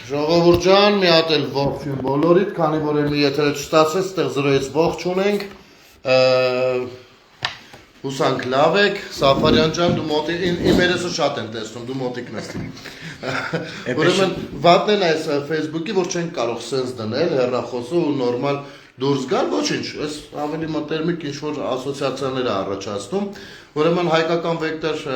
Ժողովուրդ ջան, մի հատ էլ ողջույն բոլորիդ, քանի որ մի եթերը չստացվեց, այդտեղ զրոյից ողջ ունենք։ Հուսանք լավ եք, Սաֆարյան ջան, դու մոտիկ իմ երեսը շատ են տեսնում, դու մոտիկն ես։ Ուրեմն վատն են այս Facebook-ի, որ չենք կարող սենս դնել, հեռախոսը ու նորմալ դուրս գալ, ոչինչ, այս ավելի մտերմիկ ինչ-որ ասոցիացիաներ է առաջացնում։ Ուրեմն հայկական վեկտոր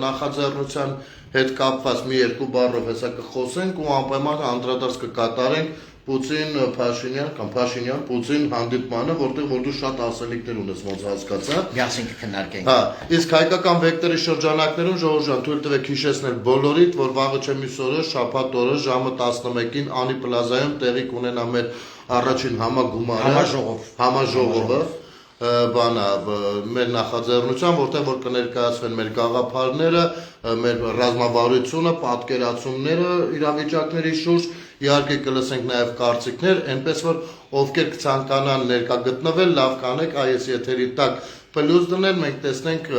նախաձեռնության հետ կապված մի երկու բառով հեսա կխոսենք ու անպայման անդրադարձ կկատարենք Պուտին Փաշինյան կամ Փաշինյան Պուտին հանդիպմանը, որտեղ որ դու շատ ասելիքներ ունես, ոնց հասկացա։ Միասին կքննարկենք։ Հա, իսկ հայկական վեկտորի շրջանակներում ժողովուրդ ջան, թույլ տվեք հիշեցնել բոլորիդ, որ վաղը չէ մյուս օրը, շաբաթ օրը ժամը 11-ին Անի պլազայում տեղի կունենա մեր առաջին համաժողովը, բանա մեր նախաձեռնության, որտեղ որ կներկայացվեն մեր գաղափարները, մեր ռազմավարությունը, պատկերացումները իրավիճակների շուրջ, իհարկե կլսենք նաև կարծիքներ, այնպես որ ովքեր կցանկանան ներկա գտնվել, լավ կանեք այս եթերի տակ պլյուս դնել, մենք տեսնենք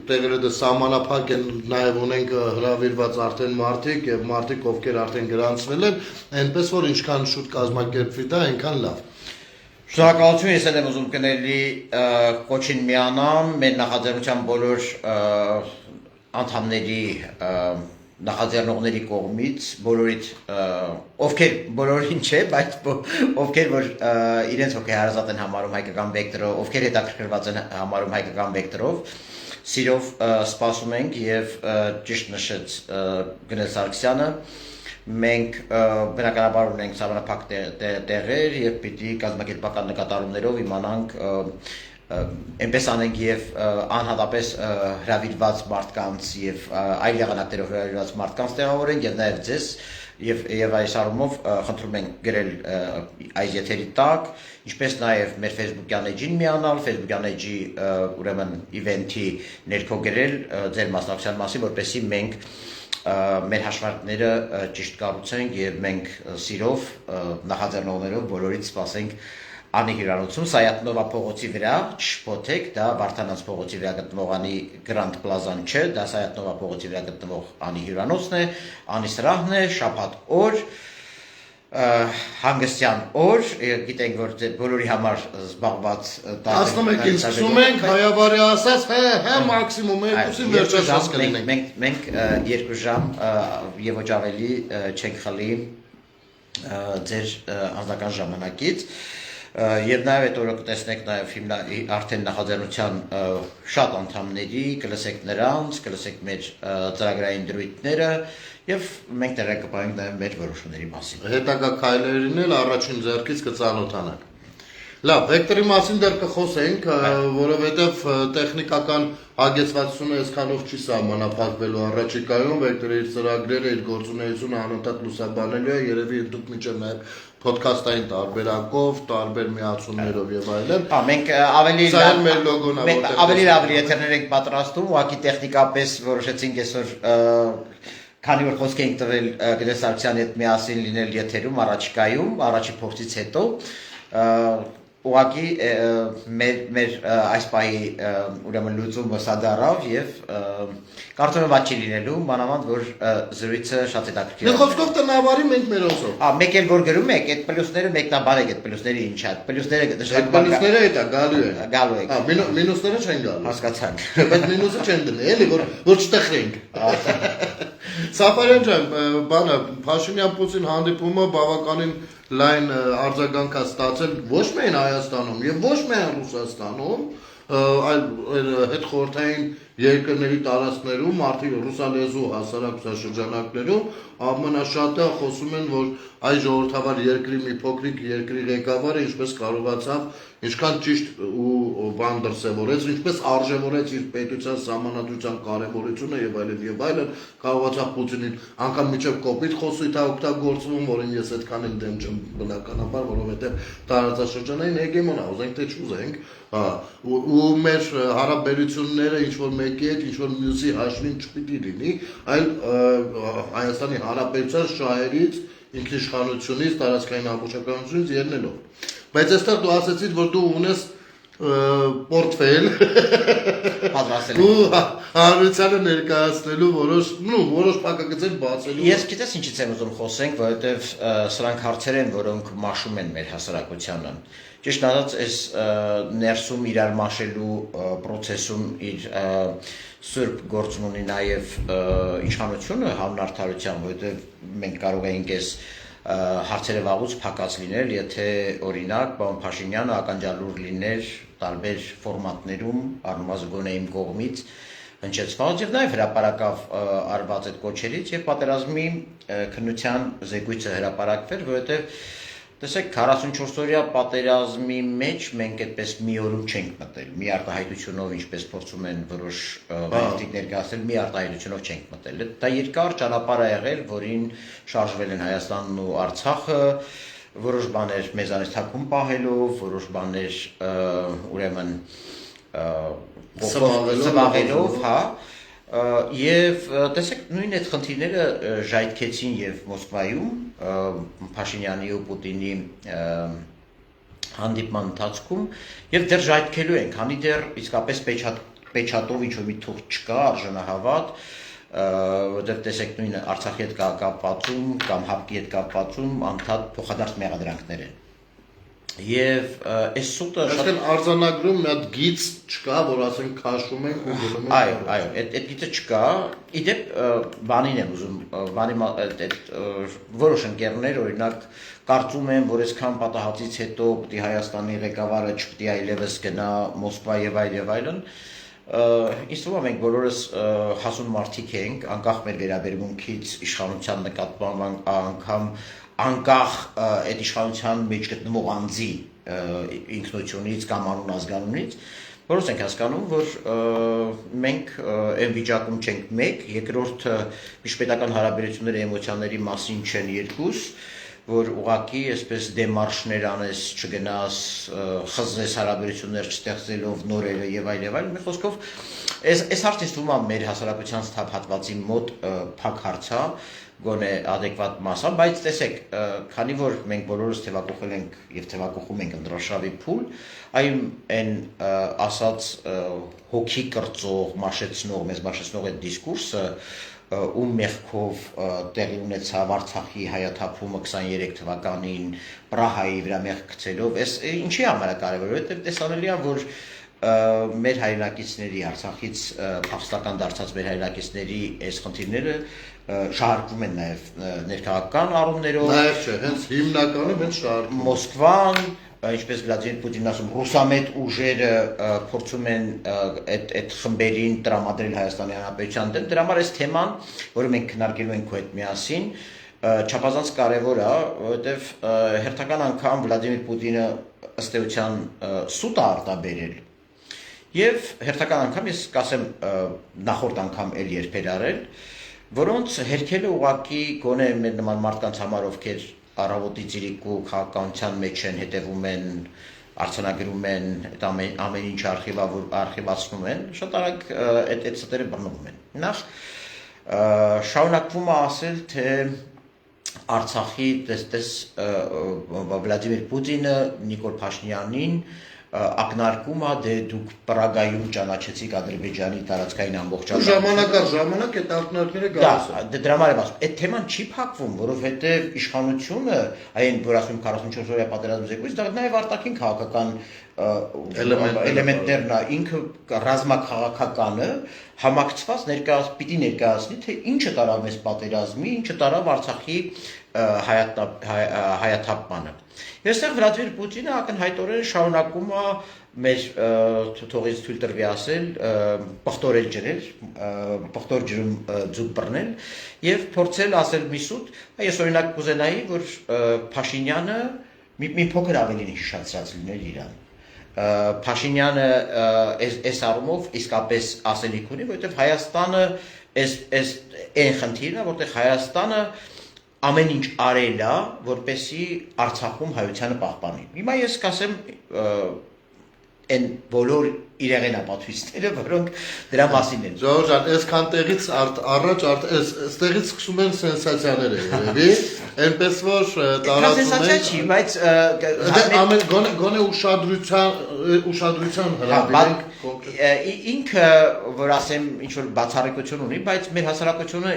տեղերը դա սահմանափակ են, նաև ունենք հրավիրված արդեն մարդիկ եւ մարդիկ ովքեր արդեն գրանցվել են, այնպես որ ինչքան շուտ կազմակերպվի դա, այնքան լավ։ Շնորհակալություն, ես եմ ուզում կների կոչին միանամ մեր նախաձեռնության բոլոր անդամների նախաձեռնողների կողմից, բոլորիդ ովքեր բոլորին չէ, բայց ովքեր որ իրենց հոգեհարազատ են համարում հայկական վեկտորով, ովքեր հետաքրքրված են համարում հայկական վեկտորով, սիրով սպասում ենք եւ ճիշտ նշեց Գնել Սարգսյանը, մենք բնականաբար ունենք սահմանափակ տեղեր եւ պիտի կազմակերպական նկատառումներով իմանանք այնպես անենք եւ անհատապես հրավիրված մարդկանց եւ այլ եղանակներով հրավիրված մարդկանց տեղավորենք եւ նաեւ ձեզ եւ այս առումով խնդրում ենք գրել այս եթերի տակ, ինչպես նաեւ մեր Facebook-յան էջին միանալ, Facebook-յան էջի ուրեմն event-ի ներքո գրել ձեր մասնակցության մասին, որպեսզի մենք մեր հաշվարկները ճիշտ կառուցենք եւ մենք սիրով նախաձեռնողներով բոլորից սպասենք Անի հյուրանոցում Սայատնովա փողոցի վրա, չփոթեք, դա Վարդանանց փողոցի վրա գտնվող Անի Grand Plaza-ն չէ, դա Սայատնովա փողոցի վրա գտնվող Անի հյուրանոցն է, Անի սրահն է, շաբաթ օր, հանգստյան օր, գիտենք որ բոլորի համար զբաղված 11-ին սկսում ենք, հայավարի ասած, հե մաքսիմում 2-ին վերջացած կլինենք։ Մենք 2 ժամ եւ ոչ ավելի չենք խլի ձեր անձնական ժամանակից եւ նաեւ այդ օրը կտեսնեք նաեւ արդեն նախաձեռնության շատ անդամների, կլսեք նրանց, կլսեք մեր ծրագրային դրույթները եւ մենք տեղեկ կպահենք նաեւ մեր որոշումների մասին։ Հետագա քայլերին էլ առաջին ձեռքից կծանոթանանք։ Լավ, վեկտորի մասին դեռ կխոսենք, որովհետև տեխնիկական հագեցվածությունը այսքանով չի սահմանափակվելու առաջիկայում, վեկտորի իր ծրագրերը, իր գործունեությունը անընդհատ լուսաբանելու է, երևի դուք մինչև նաև փոդքասթային տարբերակով, տարբեր միացումներով եւ այլն։ Մենք ավելի լավ եթերներ ենք պատրաստում, ուղղակի տեխնիկապես որոշեցինք այսօր քանի որ խոսք ենք տվել Գնել Սարգսյանի հետ միասին լինել եթերում առաջիկայում, առաջի փորձից հետո ուղղակի մեր այս պահի ուրեմն լուծումը սադարավ եւ կարծում եմ ված չի լինելու, մանավանդ որ զրույցը շատ հետաքրքիր է։ Մի խոսքով տնավարի մենք մեր ոսով։ Մեկ էլ որ գրում եք, այդ պլյուսները մեկնաբանեք, այդ պլյուսների ինչ է։ Պլյուսները էտա գալու են։ Գալու եք։ Մինուսները չեն գալու։ Հասկացանք։ Բայց մինուսը չեն դնել, էլի որ չտխրենք։ Սաֆարյան ջան, բանը Փաշինյան Պուտին հանդիպումը բավականին լայն արձագանք է ստացել ոչ միայն Հայաստանում եւ ոչ միայն Ռուսաստանում, այլ հետխորհրդային երկրների տարածքներում, արդի ռուսալեզու հասարակության ամենաշատը խոսում են, որ այս ժողովրդավար երկրի մի փոքրիկ երկրի ղեկավարը ինչպես կարողացավ, ինչքան ճիշտ ու բան դրսևորեց, ինչպես արժևորեց իր պետության սահմանադրության կարևորությունը եւ այլն, կարողացավ Պուտինին անգամ միջև կոպիտ խոսույթ է օգտագործվում, որին ես այդքան եմ դեմ չեմ բնականաբար, որովհետեւ տարածաշրջանային հեգեմոն է, ուզենք թե չուզենք, ու մեր հարաբերությունները ինչ որ մեկի հետ, ինչ որ մյուսի հաշվին չպիտի լինի, այլ Հայաստանի Հանրապետության շահերից, ինքնիշխանությունից, տարածքային ամբողջականությունից ելնելով։ Բայց այստեղ դու ասացիր, որ դու ունես պորտֆել պատրաստել ու հանրությանը ներկայացնելու որոշ փակագծեր բացելու։ Ես գիտես ինչից եմ ուզում խոսենք, որովհետև սրանք հարցեր են, որոնք մաշում են մեր հասարակությանը։ Ճիշտ ասած, այս ներսում իրար մաշելու process-ում իր սուրբ գործն ունի նաև իշխանությունը հանուն արդարության, որովհետև մենք կարող ենք այս հարցերը վաղուց փակած լինել, եթե օրինակ պարոն Փաշինյանը ականջալուր լիներ տարբեր ֆորմատներում, առնվազն գոնե իմ կողմից հնչեցված եւ նաեւ հրապարակավ արված այդ կոչերից եւ պատերազմի քննության զեկույցը հրապարակվեր, որովհետեւ տեսեք 44-օրյա պատերազմի մեջ մենք այդպես մի օրում չենք մտել, մի արտահայտությունով ինչպես փորձում են որոշ մարդիկ ներկայացնել, մի արտահայտությունով չենք մտել։ Դա երկար ճանապարհ է եղել, որին շարժվել են Հայաստանն ու Արցախը, որոշ բաներ մեզանից թաքուն պահելով, որոշ բաներ ուրեմն սվաղելով, հա, եւ տեսեք նույն այդ խնդիրները ժայթքեցին եւ Մոսկվայում Փաշինյանի ու Պուտինի հանդիպման ընթացքում եւ դեռ ժայթքելու են, քանի դեռ իսկապես պեչատով ինչ-որ մի թուղթ չկա արժանահավատ, որտեղ տեսեք նույն Արցախի հետ կապվածում կամ ՀԱՊԿ-ի հետ կապվածում անդադ փոխադարձ մեղադրանքներ են։ Եվ այս սուտը շատ արձանագրում մի հատ գիծ չկա, որ ասենք քաշում ենք ու գնում ենք։ Այո, այդ գիծը չկա։ Իդեպ բանին եմ ուզում, այդ որոշ ընկերներ օրինակ կարծում են, որ այսքան պատահածից հետո պիտի Հայաստանի ղեկավարը չպիտի այլևս գնա Մոսկվա եւ այլն։ Ինձ թվում է մենք բոլորս հասուն մարդիկ ենք, անկախ մեր վերաբերմունքից իշխանության նկատմամբ անկախ այդ իշխանության մեջ գտնվող անձի ինքնությունից կամ անուն ազգանունից, որոնց ենք հասկանում, որ մենք այն վիճակում չենք մեկ, երկրորդը միջպետական հարաբերությունների էմոցիաների մասին չեն երկուս, որ ուղղակի այսպես դեմարշներ անես, չգնաս, խզես հարաբերություններ չստեղծելով նորերը եւ այլ, մի խոսքով, այս հարցը թվում է մեր հասարակության սթափ հատվածի մոտ փակ հարց է, գոնե adekvat մասա, բայց տեսեք, քանի որ մենք բոլորս թևակողել ենք եւ թևակողում ենք ընդրաշավի փուլ, այում այն ասած հոգի կրծող, մաշեցնող, մեզ մաշեցնող այդ դիսկուրսը ում մեղքով տեղի ունեցավ Արցախի հայաթափումը 23 թվականին Պրահայի վրա մեղք գցելով, այս ինչի համար է կարևոր, որովհետեւ տեսանելի է, որ մեր հայրենակիցների Արցախից փախստական դարձած մեր հայրենակիցների այս խնդիրները շահարկվում են նաև ներքաղաքական առումներով, նաև չէ, հենց հիմնականում հենց շահարկվում Մոսկվան, ինչպես Վլադիմիր Պուտինն ասում, ռուսամետ ուժերը փորձում են այդ խմբերին տրամադրել Հայաստանի Հանրապետության դեմ, դրա համար այս թեման, որը մենք քննարկելու ենք քո հետ միասին, չափազանց կարևոր է, որովհետև հերթական անգամ Վլադիմիր Պուտինը ըստ էության սուտ է արտաբերել եւ հերթական անգամ ես կասեմ նախորդ անգամ էլ երբեր արել, որոնց հերքելը ուղղակի գոնե մեր նման մարդկանց համար ովքեր առավոտի ծիրիկու քաղաքականության մեջ են, հետևում են, արձանագրում են, այդ ամեն ինչ արխիվացնում են, շատ արագ այդ ստերը բռնվում են։ Նախ շարունակվում է ասել, թե Արցախի Վլադիմիր Պուտինը Նիկոլ Փաշինյանին ակնարկում է, դե դուք Պրագայում ճանաչեցիք Ադրբեջանի տարածքային ամբողջական։ Ժամանակ այդ ակնարկները գալիս են։ Դրա համար եմ ասում, այդ թեման չի փակվում, որովհետև իշխանությունը, այն որ ասում 44-օրյա պատերազմ զեկույց, դա նաև արտաքին քաղաքական էլեմենտներն է, ինքը ռազմաքաղաքականը համակցված պիտի ներկայացնի, թե ինչը տարավ մեզ պատերազմի, ինչը տարավ Արցախի հայաթափմանը։ Եվ այստեղ Վլադիմիր Պուտինը ակնհայտորեն շարունակում է մեր թողից թույլ տրվի ասել, պղտորել ջրել, պղտոր ջրում ձուկ բռնել եւ փորձել ասել մի սուտ, ես օրինակ կուզենայի, որ Փաշինյանը մի փոքր ավելին հիշեցրած լիներ իրան։ Փաշինյանը այս առումով իսկապես ասելիք ունի, որովհետեւ Հայաստանը այս այն խնդիրն է, որտեղ Հայաստանը ամեն ինչ արել է, որպեսզի Արցախում հայությանը պահպանի։ Հիմա ես կասեմ են բոլոր իրեղենապատվիստները, որոնք դրա մասին են։ Ժողովուրդ ջան, այսքան տեղից առաջ այստեղից սկսում են սենսացիաները երևի, այնպես որ տարածում Սենսացիա են չի, բայց ամեն գոնե ուշադրության հրավիրենք ինքը, որ ասեմ, ինչ որ բացառիկություն ունի, բայց մեր հասարակությունը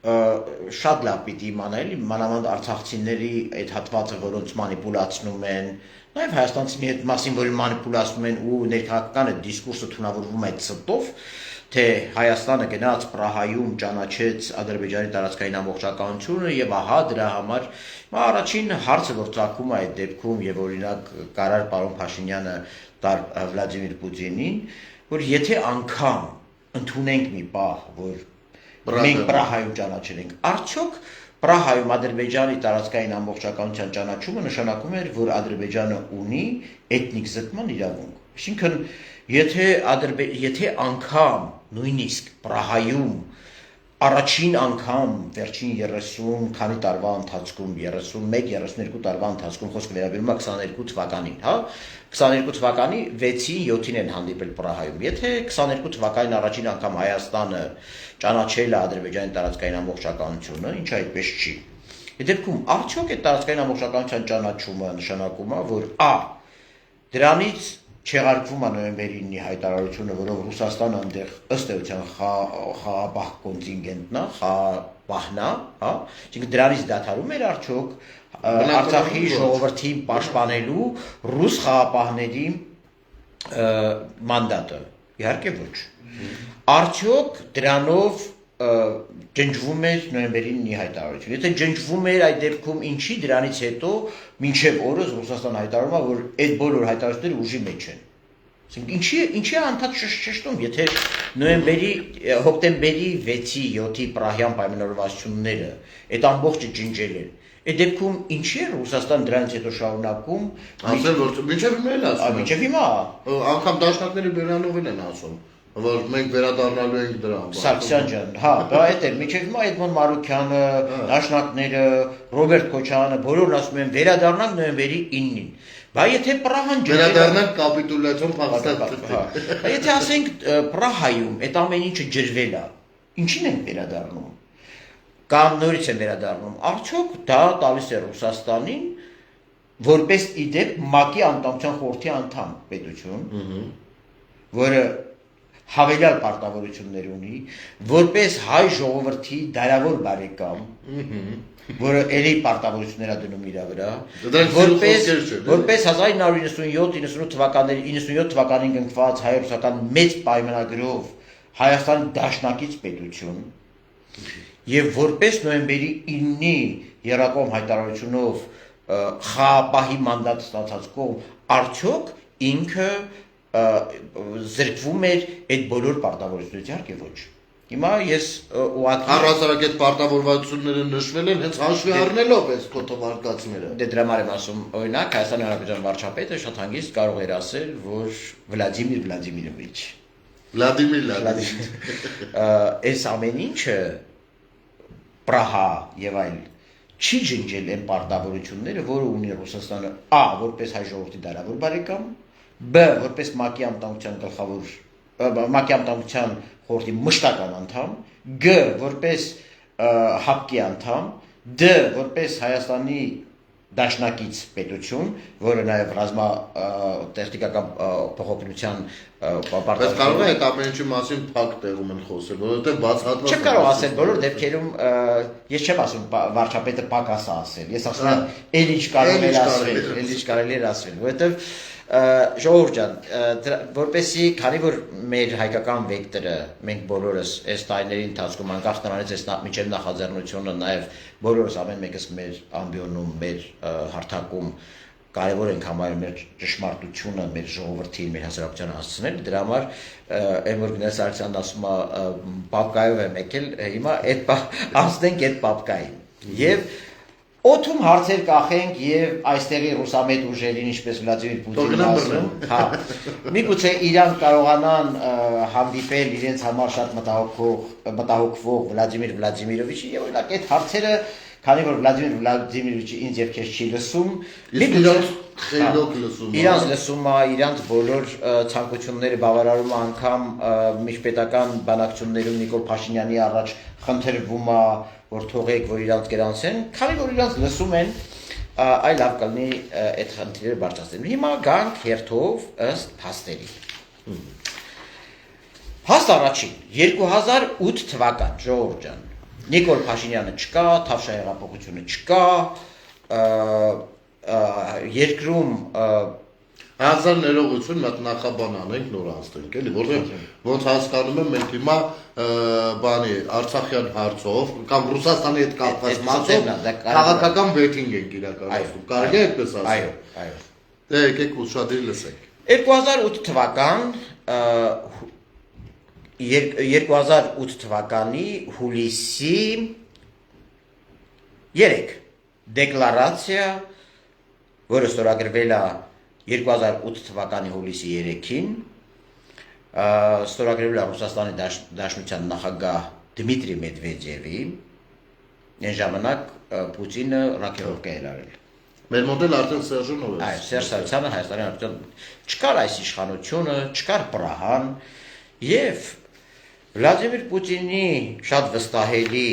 շատ լավ պիտի իմանա, էլի մանավանդ արցախցիների այդ հատվածը, որոնց մանիպուլացնում են, նաև հայաստանցիների հետ մասին, որ մանիպուլացնում են ու ներքաղաքական այդ դիսկուրսը թունավորվում այդ ստով, թե Հայաստանը գնաց Պրահայում ճանաչեց Ադրբեջանի տարածքային ամբողջականությունը եւ ահա դրա համար առաջին հարցը, որ ծագում է այդ դեպքում եւ օրինակ կարար պարոն Փաշինյանը տար Վլադիմիր Պուտինին, որ եթե անգամ ընդունենք մի պահ, որ մենք Պրահայում ճանաչել ենք, արդյոք Պրահայում Ադրբեջանի տարածքային ամբողջականության ճանաչումը նշանակում էր, որ Ադրբեջանը ունի էթնիկ զտման իրավունք։ Այսինքն, եթե անգամ նույնիսկ Պրահայում առաջին անգամ վերջին 30 քանի տարվա ընթացքում 31-32 տարվա ընթացքում խոսքը վերաբերում է 22 թվականին, հա 22 թվականի 6-ին 7-ին են հանդիպել Պրահայում։ Եթե 22 թվականին առաջին անգամ Հայաստանը ճանաչել է Ադրբեջանի տարածքային ամբողջականությունը, ինչը այդպես չի։ Այդ դեպքում արդյոք այդ տարածքային ամբողջականության ճանաչումը նշանակում է, որ դրանից չեղարկվում է նոյեմբերի 9-ի հայտարարությունը, որով Ռուսաստանը այնտեղ ըստ էության խաղապահ կոնտինգենտն է, խաղապահն է, հա, այսինքն դրանից դադարում էր արդյոք Արցախի ժողովրդին պաշտպանելու ռուս խաղապահների մանդատը։ Իհարկե ոչ։ Արդյոք դրանով ջնջվում էր նոյեմբերի 9-ի հայտարարությունը։ Եթե ջնջվում էր այդ դեպքում ինչի դրանից հետո մինչև օրս Ռուսաստանը հայտարարում է, որ այդ բոլոր հայտարարությունները ուժի մեջ են։ Այսինքն ինչի է անդադ շշտում, եթե հոկտեմբերի 6-ի 7-ի Պրահյան պայմանավորվածությունները այդ ամբողջը ջնջել են։ Այդ դեպքում ինչի է Ռուսաստան դրանից հետո շարունակում ասել որ մինչև հիմա էլ ասում։ Մինչև հիմա անգամ դաշնակների բերանով են ասում, որ մենք վերադառնալու ենք դրան։ Սարգսյան ջան, հա, դա այդ է, մինչև հիմա Էդմոն Մարուքյանը, դաշնակները, Ռոբերտ Քոչարյանը բոլորն ասում են վերադառնանք նոյեմբերի 9-ին։ Բայց եթե Պրահան վերադառնանք կապիտուլյացիոն փաստաթղթ։ Եթե ասենք Պրահայում այդ ամեն ինչը ջրվել է, ինչին են վերադառնում։ Կամ նորից են վերադառնում։ Արդյոք դա տալիս է Ռուսաստանին որպես իդեպ ՄԱԿ-ի անդամության խորհրդի անդամ պետություն, որը հավելյալ պարտավորություններ ունի, որպես հայ ժողովրդի դարավոր բարեկամ, որը էլի պարտավորություններ է դնում իր վրա, որպես 1997 թվականին կնքված հայ-ռուսական մեծ պայմանագրով Հայաստանի դաշնակից պետություն եւ որպես նոյեմբերի 9-ի երակոմ հայտարարությունով խաղապահի մանդատ ստացած կողմ արդյոք ինքը զրկվում էր այդ բոլոր պարտավորություններից, իհարկե ոչ։ Հիմա ես ուղղակի առհասարակ այդ պարտավորվածությունները նշվել են հենց հաշվի առնելով այս կոթովարկածները։ Դե դրա համար եմ ասում, օրինակ Հայաստանի Հանրապետության վարչապետը շատ հանգիստ կարող էր ասել, որ Վլադիմիր Վլադիմիրովիչ այս ամեն ինչը Պրահա եւ այլ չի ջնջել այն պարտավորությունները, որը ունի Ռուսաստանը A որպես հայ ժողովրդի դարավոր բարեկամ, B որպես ՄԱԿ-ի անդամության գլխավոր ՄԱԿ-ի անդամության խորհրդի մշտական անդամ, G որպես ՀԱՊԿ-ի անդամ, D որպես Հայաստանի դաշնակից պետություն, որը նաև ռազմատեխնիկական փոխօգնության Բայց կարող է այդ ամեն ինչի մասին փակ տեղում են խոսել, որովհետև բացահայտված չեմ կարող ասել, բոլոր դեպքերում ես չեմ ասում վարչապետը փակ ասա ասել, ես ասում եմ էլ ինչ կարելի էր ասել, էլ ինչ կարելի էր ասել, որովհետև ժողովուրդ ջան, որպեսզի քանի որ մեր հայկական վեկտորը մենք բոլորս այս տարիների ընթացքում անկախ նրանից այս միջև նախաձեռնությունը նաև բոլորս ամեն մեկս մեր ամբիոնում, մեր հարթակում կարևոր ենք համարում մեր ճշմարտությունը, մեր ժողովրդին, մեր հասարակությանը հասցնել, դրա համար այն որ Գնես Սարգսյանն ասում է պապկայով եմ եկել, հիմա այդ անցնենք այդ պապկային եւ օթում հարցեր կախենք եւ այստեղի ռուսամետ ուժերին, ինչպես Վլադիմիր Պուտինն ասում, հա, միգուցե իրան կարողանան հանդիպել իրենց համար շատ մտահոգվող Վլադիմիր Վլադիմիրովիչի եւ օրինակ այդ հարցերը քանի որ Վլադիմիր Վլադիմիրիչը ինձ եւ քեզ չի լսում, Իրենց խելոք լսում։ իրանց լսում է, իրանց բոլոր ցանկությունները բավարարում է, անգամ միջպետական բանակցություններում Նիկոլ Փաշինյանի առաջ խնդրվում է, որ թողեք, որ իրանց գրանցեն, քանի որ իրանց լսում են, այ լավ կլինի այդ խնդիրները բարձրացնել։ Հիմա գանք հերթով ըստ փաստերի։ Հաստ առաջին 2008 թվական ժողովուրդ ջան Նիկոլ Փաշինյանը չկա, Թավշյա հեղափոխությունը չկա, երկրում Հազար ներողություն մատ նախաբան անենք նոր անցնենք էլի որտեղ ոնց հասկանում եմ մենք հիմա բանի Արցախյան հարցով կամ Ռուսաստանի հետ կապված մասով քաղաքական բեթինգ ենք իրականացնում կարելի է այդպես ասել այո դե եկեք ուշադիր լսենք 2008 թվական 2008 թվականի հուլիսի 3 դեկլարացիա, որը ստորագրվել է 2008 թվականի հուլիսի 3-ին, ստորագրվել է Ռուսաստանի Դաշնության նախագահ Դմիտրի Մեդվեդևի, այն ժամանակ Պուտինը ռակետով էր արել։ Մեր մոդել արդեն Սերժոնով է։ Այո, Սերժ Սարգսյանը Հայաստանի Հանրապետության չկար այս իշխանությունը, չկար Պրահան, եւ Վլադիմիր Պուտինի շատ վստահելի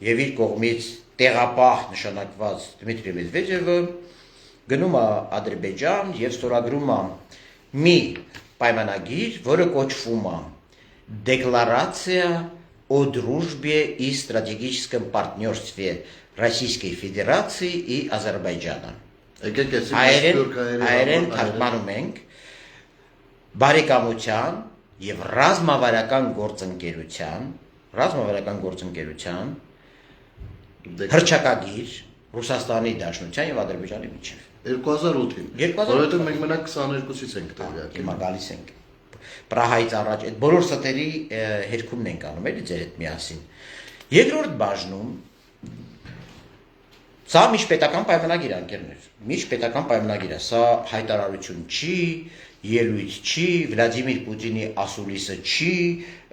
եւ իր կողմից տեղապահ նշանակված Դմիտրի Մեդվեդևը գնում է Ադրբեջան եւ ստորագրում է մի պայմանագիր, որը կոչվում է Декларация о дружбе и стратегическом партнерстве Российской Федерации и Азербайджана։ Եկեք էսի Հայերեն թարգմանում ենք բարեկամության եւ ռազմավարական գործընկերության հրճակագիր Ռուսաստանի Դաշնության եւ Ադրբեջանի միջեւ 2008-ին որովհետեւ մենք մենակ 22-ից ենք տեղյակ հիմա գալիս ենք Պրահայից առաջ այդ բոլոր ստերի հերքումն ենք անում էլի ձեր հետ միասին երկրորդ բաժնում սա միջպետական պայմանագիր է անկերներ միջպետական պայմանագիր է սա հայտարարություն չի ելույթ չի Վլադիմիր Պուտինի ասուլիսը չի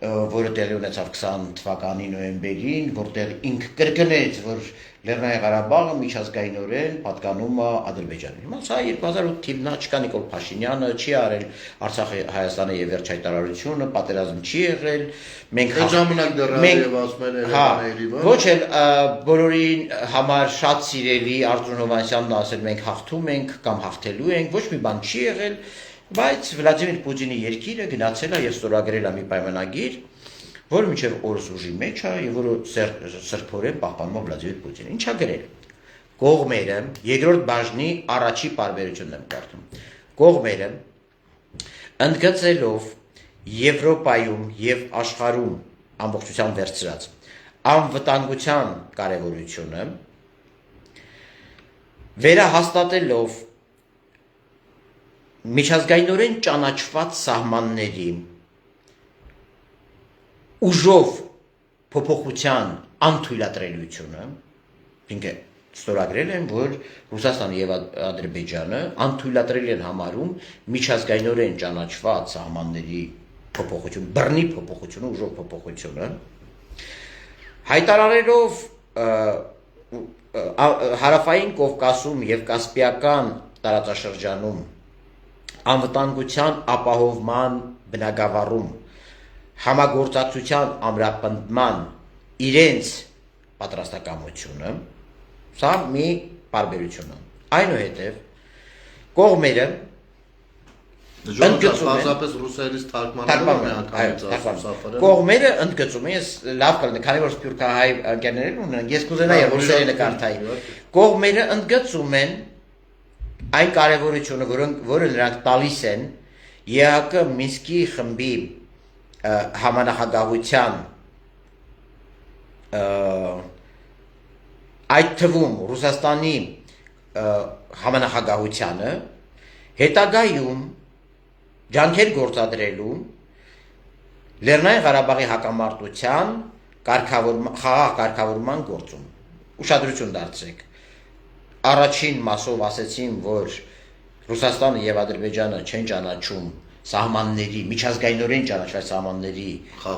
որը տեղի ունեցավ 20 թվականի նոյեմբերին որտեղ ինքը կրկնեց որ Լեռնային Ղարաբաղը միջազգայինորեն պատկանում է Ադրբեջանին հիմա սա 2008 թիվն է չկա Նիկոլ Փաշինյանը չի արել Արցախի Հայաստանի եւ վերջ հայտարարությունը պատերազմ չի եղել մենք այդ ժամանակ դեռ ասում են երեխաների ոչ էլ բոլորին համար շատ սիրելի Արտուր Հովանեսյանն ասել մենք հաղթում ենք կամ հաղթելու ենք ոչ մի բան չի եղել բայց Վլադիմիր Պուտինի երկիրը գնացել է եւ ստորագրել է մի պայմանագիր, որը մինչեւ օրս ուժի մեջ է եւ որը սրբորեն պահպանում է Վլադիմիր Պուտինը։ Ինչա գրել։ Կողմերը երկրորդ բաժնի առաջի պարբերությունն եմ կարդում։ Կողմերը ընդգծելով Եվրոպայում եւ աշխարհում ամբողջությամբ վերցրած անվտանգության կարեւորությունը վերահաստատելով միջազգայինորեն ճանաչված սահմանների ուժով փոփոխության անթույլատրելիությունը, ինքը ստորագրել են, որ Ռուսաստանը եւ Ադրբեջանը անթույլատրել են համարում միջազգայինորեն ճանաչված սահմանների փոփոխություն, բռնի փոփոխությունը, ուժով փոփոխությունը, հայտարարելով հարավային Կովկասում եւ Կասպիական տարածաշրջանում անվտանգության ապահովման բնագավառում համագործակցության ամրապնդման իրենց պատրաստակամությունը սա մի պարբերություն է այնուհետև կողմերը Պարզապես ռուսերից թարգմանում են կողմերը ընդգծում են ես լավ կլինի քանի որ սփյուռքահայ ընկերներ ունեն ես կուզենայի ռուսերենը կարդայի կողմերը ընդգծում են այն կարևորությունը որը նրանք տալիս են ԵԱՀԿ Մինսկի խմբի համանախագահության այդ թվում Ռուսաստանի համանախագահությանը հետագայում ջանքեր գործադրելու Լեռնային Ղարաբաղի հակամարտության խաղաղ կարգավորման գործում ուշադրություն դարձրեք առաջին մասով ասեցին որ Ռուսաստանը եւ Ադրբեջանը չեն ճանաչում սահմանների միջազգայինորեն ճանաչված սահմանների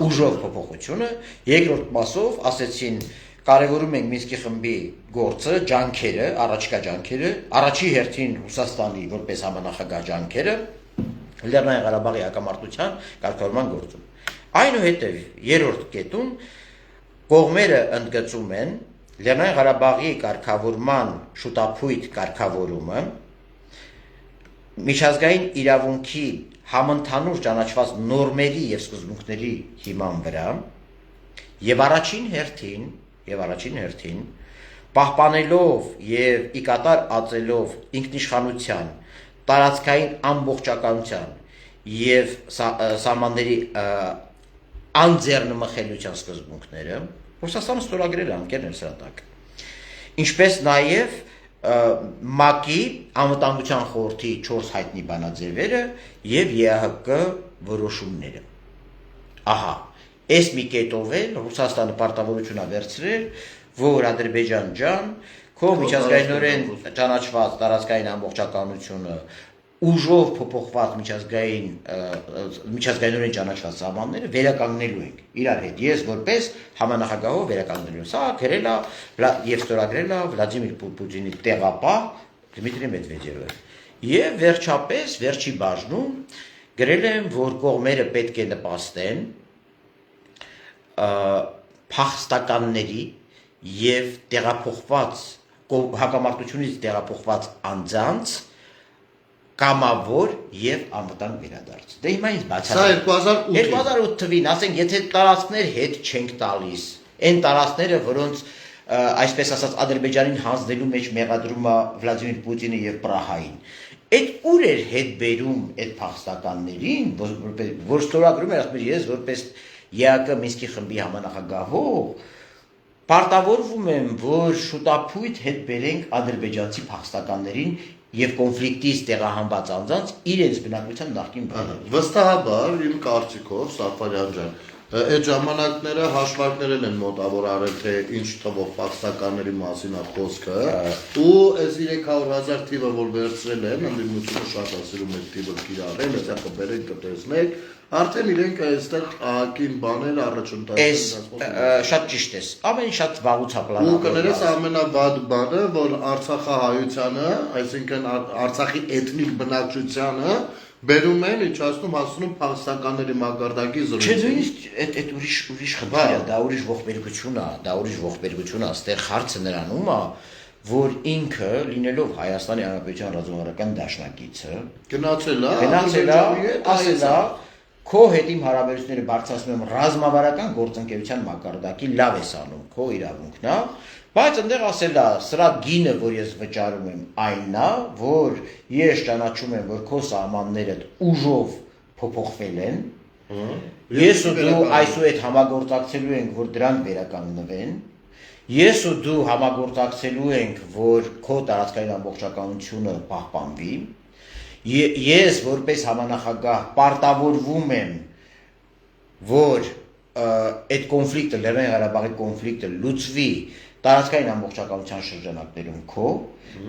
ուժով փոփոխությունը երկրորդ մասով ասեցին կարևորում ենք Մինսկի խմբի գործը, ջանքերը, առաջիկա ջանքերը, առաջի հերթին Ռուսաստանի որպես համանախագահ ջանքերը Լեռնային Ղարաբաղի հակամարտության կարգավորման գործում։ Այնուհետև երրորդ կետում կողմերը ընդգծում են Լեռնային Ղարաբաղի կարգավորման շուտափույթ կարգավորումը միջազգային իրավունքի համընդհանուր ճանաչված նորմերի եւ սկզբունքների հիման վրա եւ առաջին հերթին պահպանելով եւ ի կատար ածելով ինքնիշխանության, տարածքային ամբողջականության եւ սահմանների անձեռնմխելիության սկզբունքները Ռուսաստանը ստորագրել է անկերներ սրա տակ։ Ինչպես նաեւ ՄԱԿ-ի անվտանգության խորհրդի 4 հայտնի բանաձևերը եւ ԵԱՀԿ որոշումները։ Ահա, այս մի կետով էլ Ռուսաստանը պարտավորություն է վերցրել, որ Ադրբեջան ջան, քո միջազգայինորեն ճանաչված տարածքային ամբողջականությունը ուժով փոփոխված միջազգայինորեն ճանաչված սահմանները վերականգնելու ենք իրար հետ։ Ես որպես համանախագահով վերականգնելու։ Սա գրել է եւ ստորագրել է Վլադիմիր Պուտինի տեղապահ Դմիտրի Մեդվեդևը։ Եվ վերջապես վերջի բաժնում գրել եմ, որ կողմերը պետք է նպաստեն փախստականների եւ տեղափոխված հակամարտությունից տեղափոխված անձանց կամավոր եւ անվտանգ վերադարձ։ Դե հիմա ինձ բացառ։ Սա 2008 թվին, ասենք, եթե տարածքներ հետ չենք տալիս, այն տարածքները, որոնց այսպես ասած Ադրբեջանին հանձնելու մեջ մեղադրում է Վլադիմիր Պուտինը եւ Պրահային, այդ ուր էր հետ բերում այդ փախստականներին, որ ստորագրում էր, ասում էր, ես որպես ԵԱԿ Մինսկի խմբի համանախագահող պարտավորվում եմ, որ շուտափույթ հետ բերենք ադրբեջանցի փախստականներին եւ կոնֆլիկտից տեղահանված անձանց իրենց բնակության նախկին բնակարանը։ Վստահաբար իմ կարծիքով Սաֆարյան ջան, այդ ժամանակները հաշվարկներել են մոտավոր արել թե ինչ թվով փախստականների մասին է խոսքը ու այս 300,000 թիվը որ վերցրել են, ընդդիմությունը շատ ասում է թիվը կիրառել, դա կբերեն կտեսնեք, արդեն իրենք այստեղ ակին բաներ առաջընթացում են։ Շատ ճիշտ ես։ Ամեն շատ վաղուցապլանավորված։ Ու կներես ամենավատ բանը, որ Արցախահայությանը, այսինքն Արցախի էթնիկ բնակչությանը բերում են, իջացնում հասնում փախստականների մակարդակի զրույցը։ Չէ, նույնիսկ այդ ուրիշ խնդիր է, դա ուրիշ ողբերգություն է, այստեղ հարցը նրանում է, որ ինքը լինելով Հայաստանի Հանրապետության ռազմավարական դաշնակիցը գնացել է, ասել է, քո հետ իմ հարաբերությունները բարձրացնում եմ ռազմավարական գործընկերության մակարդակի, լավ ես անում, քո իրավունքն է, բայց այնտեղ ասել է, սրա գինը, որ ես վճարում եմ, այնն է, որ ես ճանաչում եմ, որ քո սահմանները ուժով փոփոխվել են, ես ու դու այսուհետ համագործակցելու ենք, որ դրանք վերականգնվեն, ես ու դու համագործակցելու ենք, որ քո տարածքային ամբողջականությունը պահպանվի, ես որպես համանախագահ պարտավորվում եմ, որ այդ կոնֆլիկտը, Լեռնային Ղարաբաղի կոնֆլիկտը լուծվի տարածքային ամբողջականության շրջանակներում քո,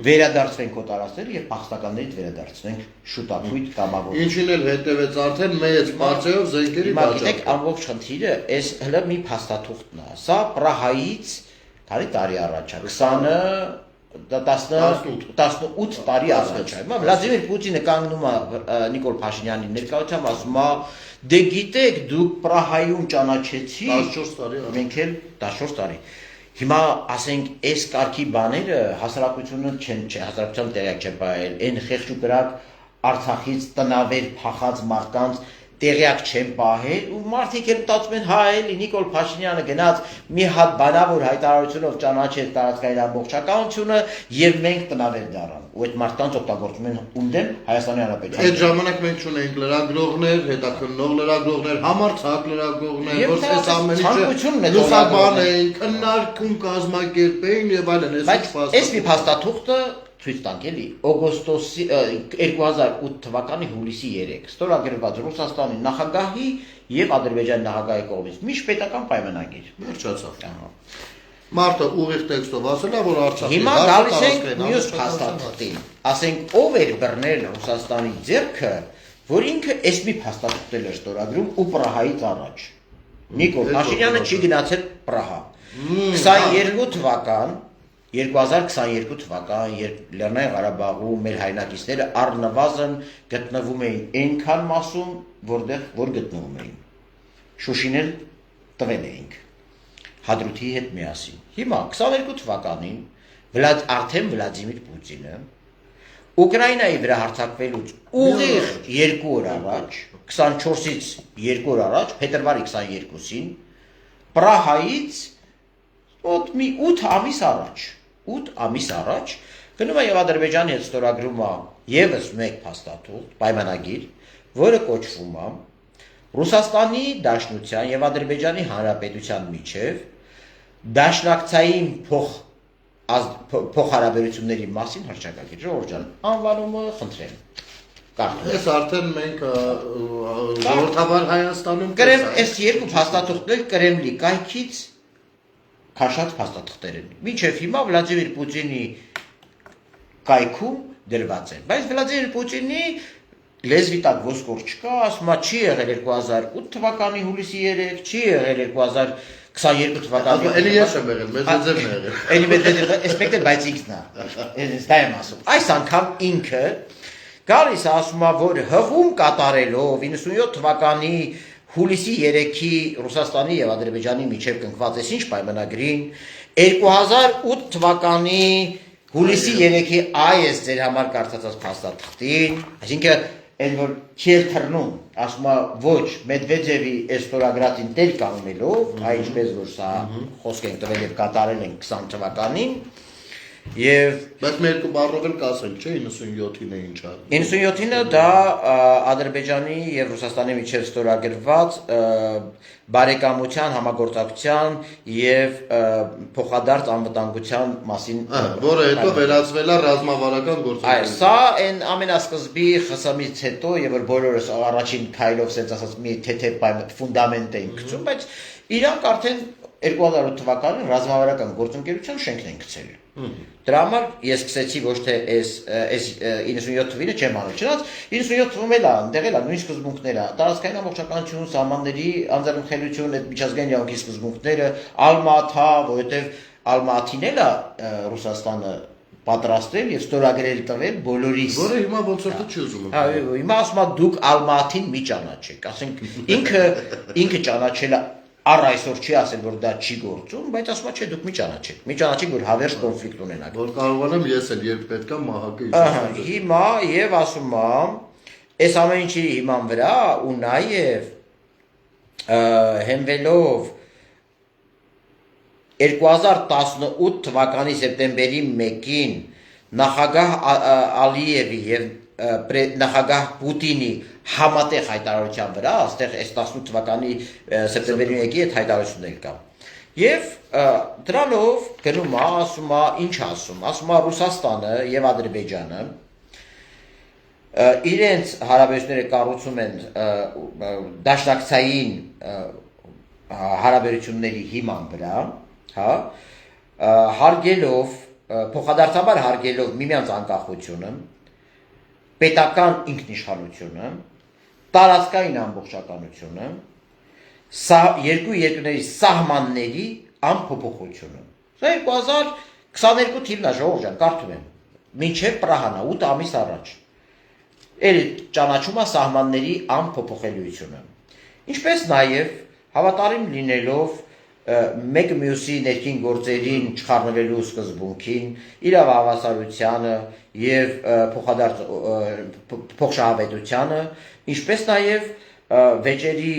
վերադարձվենք քո տարածքները եւ փախստականներից վերադարձնենք շուտափույթ կամավոր։ Ինչին էլ հետևեց արդեն մեծ բարձրով զենքերի բաժան։ Գիտեք, ամբողջ խնդիրը այս հələ մի փաստաթուղթն է։ Սա Պրահայից քանի տարի առաջ է, 18 տարի առաջ է։ Վլադիմիր Պուտինը կանգնում է Նիկոլ Փաշինյանի ներկայությամբ ասում է. «Դե գիտեք, դուք Պրահայում ճանաչեցիք 14 տարի, մենք էլ 14 տարի»։ Հիմա ասենք այս կարգի բաները հասարակության տեղյակ չեն եղել, այն խեղճ ու կրակ Արցախից տնավեր փախած մարդկանց տեղյակ չեն պահել ու մարդիկ էլ մտածում են հա էլի Նիկոլ Փաշինյանը գնաց մի հատ բանավոր հայտարարությունով ճանաչեց տարածքային ամբողջականությունը եւ մենք տնավեր դառան ու այդ մարդկանց օգտագործում են ունդեմ Հայաստանի Հանրապետության։ Այդ ժամանակ մենք ունենք լրագրողներ, հետաքննող լրագրողներ, համարձակ լրագրողներ, որ այս ամեն ինչը լուսաբան էին, քննարկում կազմակերպեին եւ այլն, այս մի փաստաթուղթը ցույց տանք էլի օգոստոսի 2008 թվականի հուլիսի 3 ստորագրված Ռուսաստանի նախագահի եւ Ադրբեջանի նախագահի կողմից միջպետական պայմանագիր վերջացավ։ Մարտը ուղիղ տեքստով ասել է, որ Արցախի հիմա գալիս ենք մյուս փաստաթղթին, ասենք ով էր բռնել Ռուսաստանի ձեռքը, որ ինքը այս մի փաստաթուղթ էր ստորագրում ու Պրահայից առաջ։ Նիկոլ Փաշինյանը չի գնացել Պրահա։ 22 թվական 2022 թվական, երբ Լեռնային Ղարաբաղում մեր հայրենակիցները առնվազն գտնվում էին այնքան մասում, որ գտնվում էին։ Շուշին էլ տվել էինք Հադրութի հետ միասին։ Հիմա 22 թվականին արդեն Վլադիմիր Պուտինը Ուկրաինայի վրա հարձակվելուց ուղիղ 2 օր առաջ, 24-ից 2 օր առաջ, փետրվարի 22-ին Պրահայից Ոտ մի 8 ամիս առաջ գնում է եւ Ադրբեջանի հետ ստորագրում է եւս մեկ փաստաթուղթ, պայմանագիր, որը կոչվում է Ռուսաստանի Դաշնության եւ Ադրբեջանի Հանրապետության միջև դաշնակցային փոխհարաբերությունների մասին հռչակագիր։ Ժողովուրդ ջան, անվանումը խնդրեմ։ Ես արդեն մենք ժողովրդաբար Հայաստանում այս երկու փաստաթուղթներ Կրեմլի կայքից քաշած փաստաթղթեր են։ Մինչև հիմա Վլադիմիր Պուտինի կայքում դրված են։ Բայց Վլադիմիր Պուտինի լեզվի տակ ոսկոր չկա, ասում է չի եղել 2008 թվականի հուլիսի 3, չի եղել 2022 թվականի։ Էլի ես եմ եղել, Մեդվեդևն է եղել։ Էլի Մեդվեդևը, էսպեկտը բայց ինքն է։ Դա եմ ասում։ Այս անգամ ինքը գալիս է ասում է, որ հղում կատարելով 97 թվականի հուլիսի 3-ի Ռուսաստանի եւ Ադրբեջանի միջև կնքված այս ինչ պայմանագրին 2008 թվականի հուլիսի 3-ի այս ձեր համար կարծացած փաստաթղթին, այսինքն այն որ չի թռնում, ասում է ոչ Մեդվեդևի այս ստորագրածին տեր կանգնելով, այ ինչպես որ սա խոսք ենք տվել եւ կատարել են 20 թվականին եւ բայց մեր երկու բառով էլ կասենք, չէ, 97-ին է ինչ արել։ 97-ը դա Ադրբեջանի եւ Ռուսաստանի միջև ստորագրված բարեկամության, համագործակցության եւ փոխադարձ անվտանգության մասին, որը հետո վերածվել է ռազմավարական գործընթացի։ Սա այն ամենասկզբի ԽՍՀՄ-ից հետո եւ որ բոլորս առաջին քայլով ասած ասած մի թեթև ֆունդամենտ էին գցում, բայց իրանք արդեն 2008 թվականին ռազմավարական գործընկերության շենքն են գցել։ Դրա համար ես սկսեցի ոչ թե այս 97 թվականը չեմ անում, չնայած 97 թվում էլ է, այնտեղ էլ է նույն սկզբունքները, տարածքային ամբողջականություն, սահմանների անձեռնխելություն, այդ միջազգային իրավունքի սկզբունքները, Ալմաթա, որովհետև Ալմաթին էլ է Ռուսաստանը պատրաստել եւ ստորագրել տվել բոլորիս։ Որը հիմա ոնց որ չի ուզում։ Հիմա ասում է դուք Ալմաթին մի ճանաչեք, ասենք ինքը ճանաչել է Առ այսօր չի ասել, որ դա չի գործում, բայց ասում է, չէ, դուք մի ճանաչեք, որ հավերժ կոնֆլիկտ ունենաք։ Որ կարողանամ ես էլ երբ պետք է մահակը իշխանեմ։ Հիմա եւ ասում եմ, այս ամեն ինչի հիման վրա ու նաեւ հենվելով 2018 թվականի սեպտեմբերի 1-ին նախագահ Ալիևի եւ նախագահ Պուտինի համատեղ հայտարարության վրա, այստեղ այս 18 թվականի սեպտեմբերի 1-ի այդ հայտարարություններ կա։ Եվ դրանով գնում է, ասում է, ինչ ասում է Ռուսաստանը եւ Ադրբեջանը իրենց հարաբերությունները կառուցում են դաշնակցային հարաբերությունների հիման վրա, հա, հարգելով, փոխադարձաբար հարգելով միմյանց անկախությունը, պետական ինքնիշխանությունը, տարածքային ամբողջականությունը, երկու երկրների սահմանների անփոփոխությունը։ Սա 2022 թիվն է, ժողովուրդ ջան, կարդում եմ, մինչև Պրահան 8 ամիս առաջ։ Էլ ճանաչում է սահմանների անփոփոխելիությունը։ Ինչպես նաև հավատարիմ լինելով մեկ մյուսի ներքին գործերին չխառնվելու սկզբունքին, իրավահավասարությանը եւ փոխշահավետությանը, ինչպես նաև վեճերի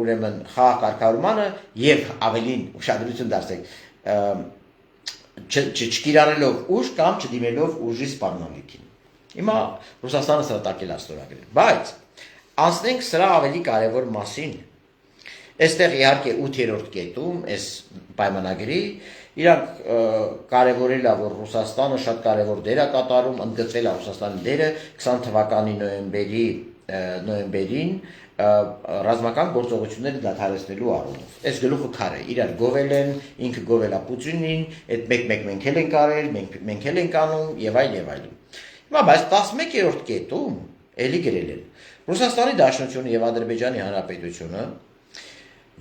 ուրեմն խաղակարգավորմանը եւ ավելին ուշադրություն դարձեք չկիրառելով ուժ կամ չդիմելով ուժի սպառնալիքին։ Հիմա Ռուսաստանը սա տակել է ստորագրել, բայց անցնենք սրա ավելի կարևոր մասին։ Այստեղ իհարկե 8-րդ կետում այս պայմանագրի իրանք կարևորել է, որ Ռուսաստանը շատ կարևոր դեր է կատարում, ընդգծվել է Ռուսաստանի դերը 20 թվականի նոյեմբերին ռազմական գործողությունները դադարեցնելու առումով։ Այս գլուխը քար է, իրար գովել են, ինքը գովել է Պուտինին, այդ մեկ-մեկ մենք էլ ենք արել, մենք էլ ենք անում եւ այլ եւ այլն։ Հիմա բայց 11-րդ կետում էլի գրել են Ռուսաստանի Դաշնությունը եւ Ադրբեջանի Հանրապետությունը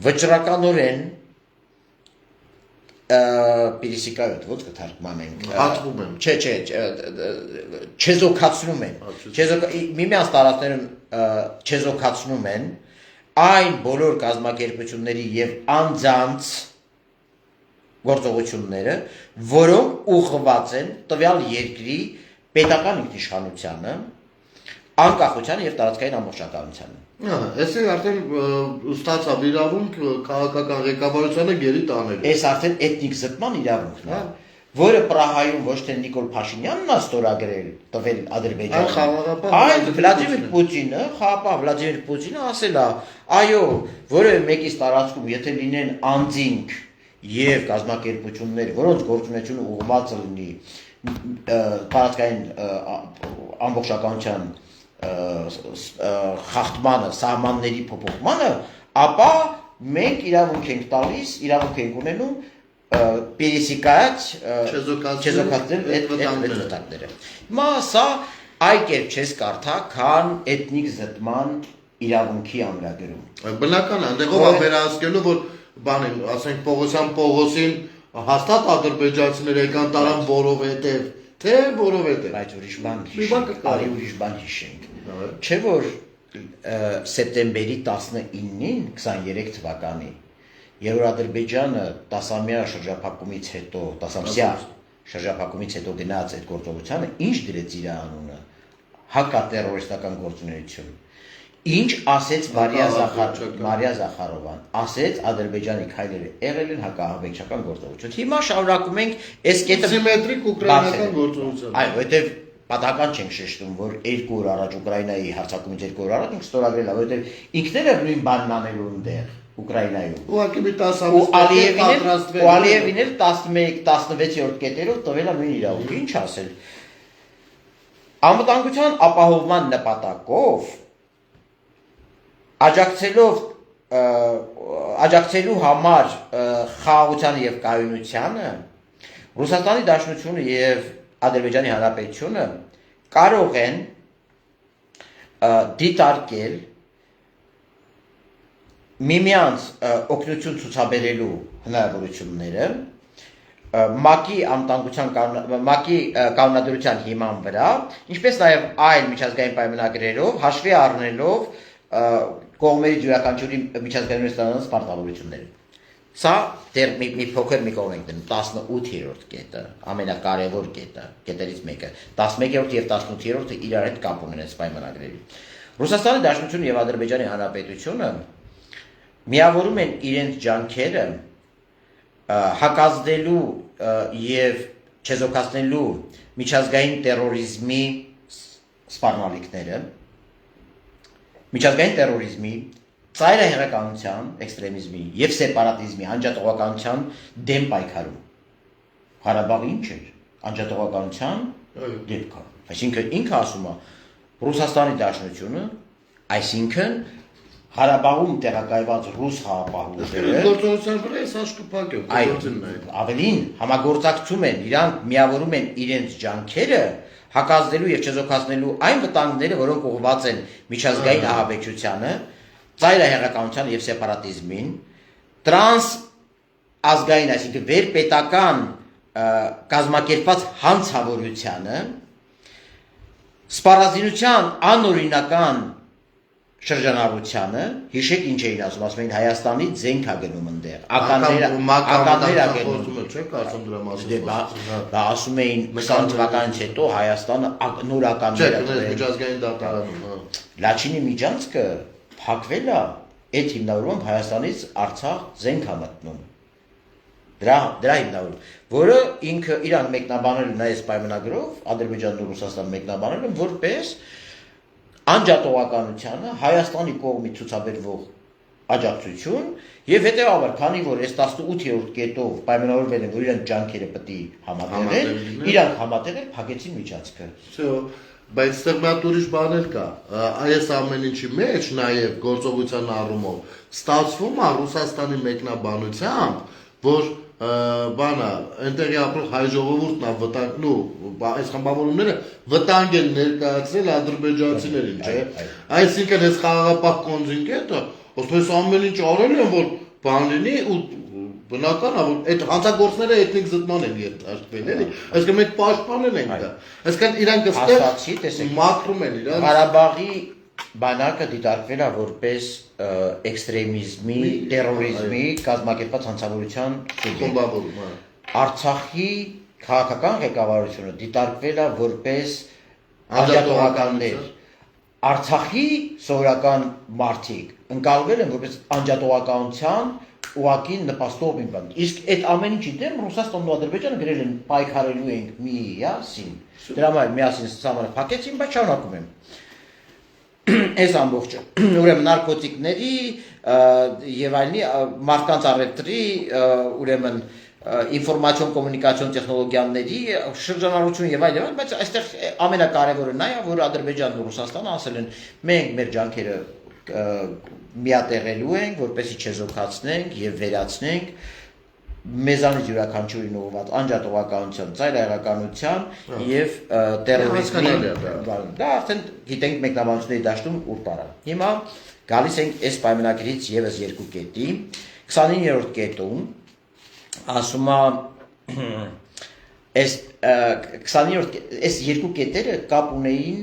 վճռականորեն պիրիսիկայոտ ոնց կթարգմանենք Հատվում են։ Չէ, չեզոքացնում են։ Միմյանց տարածքներում չեզոքացնում են այն բոլոր կազմակերպությունների եւ անձանց գործողությունները, որոնք ուղղված են տվյալ երկրի պետական ինքնիշխանությանը, անկախությանը եւ տարածքային ամբողջականությանը։ Էսի արդեն ստացավ իրավունք քաղաքական ղեկավարությանը գերի տանել։ Այս արդեն էթնիկ զտման իրավունքն է, որը Պրահայում ոչ թե Նիկոլ Փաշինյանն է ստորագրել, տվել Ադրբեջանին, այլ Վլադիմիր Պուտինը, խաղաղապահ Վլադիմիր Պուտինը ասել է, այո, որևէ մեկից տարածքում, եթե լինեն անձինք եւ կազմակերպություններ, որոնց գործունեությունը ուղղված լինի տարածքային ամբողջականության խախտմանը, սահմանների փոփոխմանը, ապա մենք իրավունք ենք տալիս, իրավունք ենք ունենում պերիսիկայած չեզոքացնել այդ վտանգները։ Հիմա սա այլ կերպ չես կարդա, քան էթնիկ զտման իրավունքի ամրագրում։ Բնական է, այնտեղով է վերահսկելու, որ բանին, ասենք Պողոսին հաստատ ադրբեջանցիներ եկան տարան որովհետև, թե որովհետև։ Բայց ուրիշ բան արի ուրիշ բան հիշենք։ Չէ որ սեպտեմբերի 19-ին 23 թվականի երբ Ադրբեջանը 10-ամյա շրջափակումից հետո 10-ամյա շրջափակումից հետո գնաց այդ գործողությանը, ինչ դրեց իր անունը հակատերորիստական գործունեություն։ Ինչ ասեց Մարիա Զախարովան, ասեց Ադրբեջանի քայլերը եղել են հակահավաքչական գործողություն։ Հիմա շարունակում ենք այս կետը սիմետրիկ ուկրաինական գործողություն։ Այո, որտեվ պատահական չենք շեշտում, որ 2 օր առաջ Ուկրաինայի հարձակումից 2 օր առաջ ինքը ստորագրել է, որտեվ ինքն էլ նույն բանն անելու այնտեղ Ուկրաինայում։ Ուղղակի մի 10 ամիս Ալիևին էլ 11-16-րդ կետերով տվել է նույն իրավունքը։ Ինչ ասել։ Անվտանգության ապահովման նպատակով աջակցելու համար խաղաղությանը եւ կայունությանը Ռուսաստանի Դաշնությունը եւ Ադրբեջանի Հանրապետությունը կարող են դիտարկել միմյանց օգնություն ցուցաբերելու հնարավորությունները ՄԱԿ-ի ՄԱԿ-ի կանոնադրության հիման վրա, ինչպես նաև այլ միջազգային պայմանագրերով հաշվի առնելով կողմերի յուրաքանչյուրի միջազգային ստանալու պարտավորությունները։ Սա դեռ մի փոքր մի կողմ ենք դնում 18-րդ կետը, ամենակարևոր կետը, կետերից մեկը, 11-րդ եւ 18-րդը իրար հետ կապ ունեն այս պայմանագրերի։ Ռուսաստանի Դաշնությունը եւ Ադրբեջանի Հանրապետությունը միավորում են իրենց ջանքերը հակազդելու եւ չեզոքացնելու միջազգային տերորիզմի սպառնալիքները, միջազգային տերորիզմի, ծայրահեղականության, էքստրեմիզմի եւ սեպարատիզմի անջատողականության դեմ պայքարում։ Ղարաբաղը ինչ էր։ Անջատողականության դեպքը։ Այսինքն ինքը ասում է Ռուսաստանի Դաշնությունը, այսինքն Ղարաբաղում տեղակայված ռուս խաղաղապահները գործողության վրա էս հաշտուփակ է, ավելին համագործակցում են, իրանք միավորում են իրենց ջանքերը հակազդելու եւ չեզոքացնելու այն վտանգները, որոնք ուղղված են միջազգային ահաբեկչությանը, ծայրահեղականության եւ սեպարատիզմին, տրանս ազգային, այսինքն վերպետական կազմակերպված հանցավորությանը, սպառազինության անօրինական շրջանառությանը, հիշեք ինչ էին ասում էին Հայաստանի զենք է գնում այնտեղ, ականներ է գնում, չէ՞, կարծում դրա մասին։ Դա ասում էին 20 թվականից հետո Հայաստանը նոր ականներ է գնել միջազգային դատարանում, Լաչինի միջանցքը փակվել է, այդ հիմնավորմամբ Հայաստանից Արցախ զենք է մտնում։ Դրա հիմնավորում, որը ինքը իրան մեկնաբանել են այս պայմանագրով, Ադրբեջանն ու Ռուսաստանը մեկնաբանել են որպես անջատողականությանը Հայաստանի կողմից ցուցաբերվող աջակցություն եւ հետեւաբար, քանի որ այս 18-րդ կետով պայմանավորվել են, որ իրանք ջանքերը պետք է համատեղեն, իրանք համատեղել փակեցին միջանցքը։ Բայց ստեղ մի հատ ուրիշ բան էլ կա։ Այս ամեն ինչի մեջ նաեւ գործողության առումով ստացվում է Ռուսաստանի մեկնաբանությամբ, որ բանը այնտեղի ապրող հայ ժողովուրդն է վտանգնու, այս խմբավորումները վտանգ են ներկայացրել ադրբեջանցիներին, չէ՞։ Այսինքն այս խաղաղապահ կոնտինգենտը, ոսպես ամեն ինչ արել են, որ բան լինի ու Բնական է, որ այդ հանցագործները էթնիկ զտման են ենթարկվել, էլի։ Այսինքն մենք պաշտպանել ենք դա։ Այսինքն իրանք Աստվածի, տեսեք, այստեղ մաքրում են իրան։ Ղարաբաղի բանակը դիտարկվել է որպես էքստրեմիզմի, տերորիզմի, կազմակերպված հանցավորության խմբավորում, հա։ Արցախի քաղաքական ղեկավարությունը դիտարկվել է որպես անջատողականներ։ Արցախի սովորական մարդիկ ընկալվել են որպես անջատողականության ուղղակի նպաստող մի բան։ Իսկ այդ ամեն ինչի դեմ Ռուսաստանն ու Ադրբեջանը գրել են պայքարելու ենք միասին։ Դրա համար միասին սահմանը փակեցին, բայց շարունակում են։ Այս ամբողջը ուրեմն նարկոտիկների եւ այլնի մարդկանց առևտրի ուրեմն ինֆորմացիոն կոմունիկացիոն տեխնոլոգիաների շրջանառություն եւ այլն, բայց այստեղ ամենակարևորը նա է, որ Ադրբեջանն ու Ռուսաստանը ասել են մենք մեր ջանքերը միատեղելու ենք, որպեսզի չեզոքացնենք եւ վերացնենք մեզանից յուրաքանչյուրին ուղղված անջատողականության, ծայրահեղականության եւ տերորիզմի դա արդեն գիտենք մեկնաբանությունների դաշտում ուր տարա։ Հիմա գալիս ենք այս պայմանագրից եւս երկու կետի 29-րդ կետում ասում է այս 29-րդ այս երկու կետերը կապ ունեին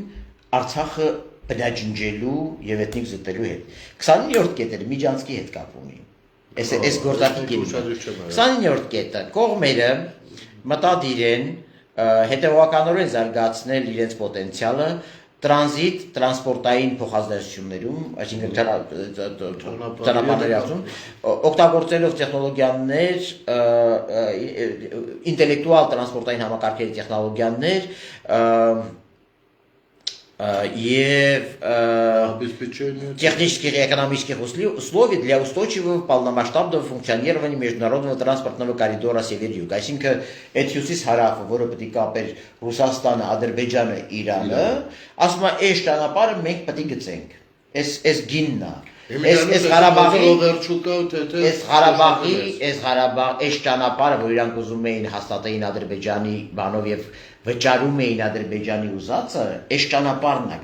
Արցախը բնաջնջելու եւ էթնիկ զտելու հետ 29-րդ կետերը Միջանցքի հետ կապ ունի Այս գործակի կետը 29-րդ կետը կողմերը մտադիր են հետևականորեն զարգացնել իրենց պոտենցիալը տրանզիտ տրանսպորտային փոխազդեցություններում, այսինքն ճանապարհների աղում, օգտագործելով տեխնոլոգիաներ, ինտելեկտուալ տրանսպորտային համակարգերի տեխնոլոգիաներ եւ технических и экономических условий для устойчивого полномасштабного функционирования международного транспортного коридора Север-Юг. Այսինքն այդ հյուսիս հարավը, որը պետք է կապեր Ռուսաստանը, Ադրբեջանը, Իրանը, ասում է, այս ճանապարհը մենք պետք է գծենք։ Այս գինն է։ Այս Ղարաբաղի այս ճանապարհը, որ իրանք ուզում էին հաստատեին Ադրբեջանի բանով եւ վճարում էին Ադրբեջանի ուզածը, այս ճանապարհն է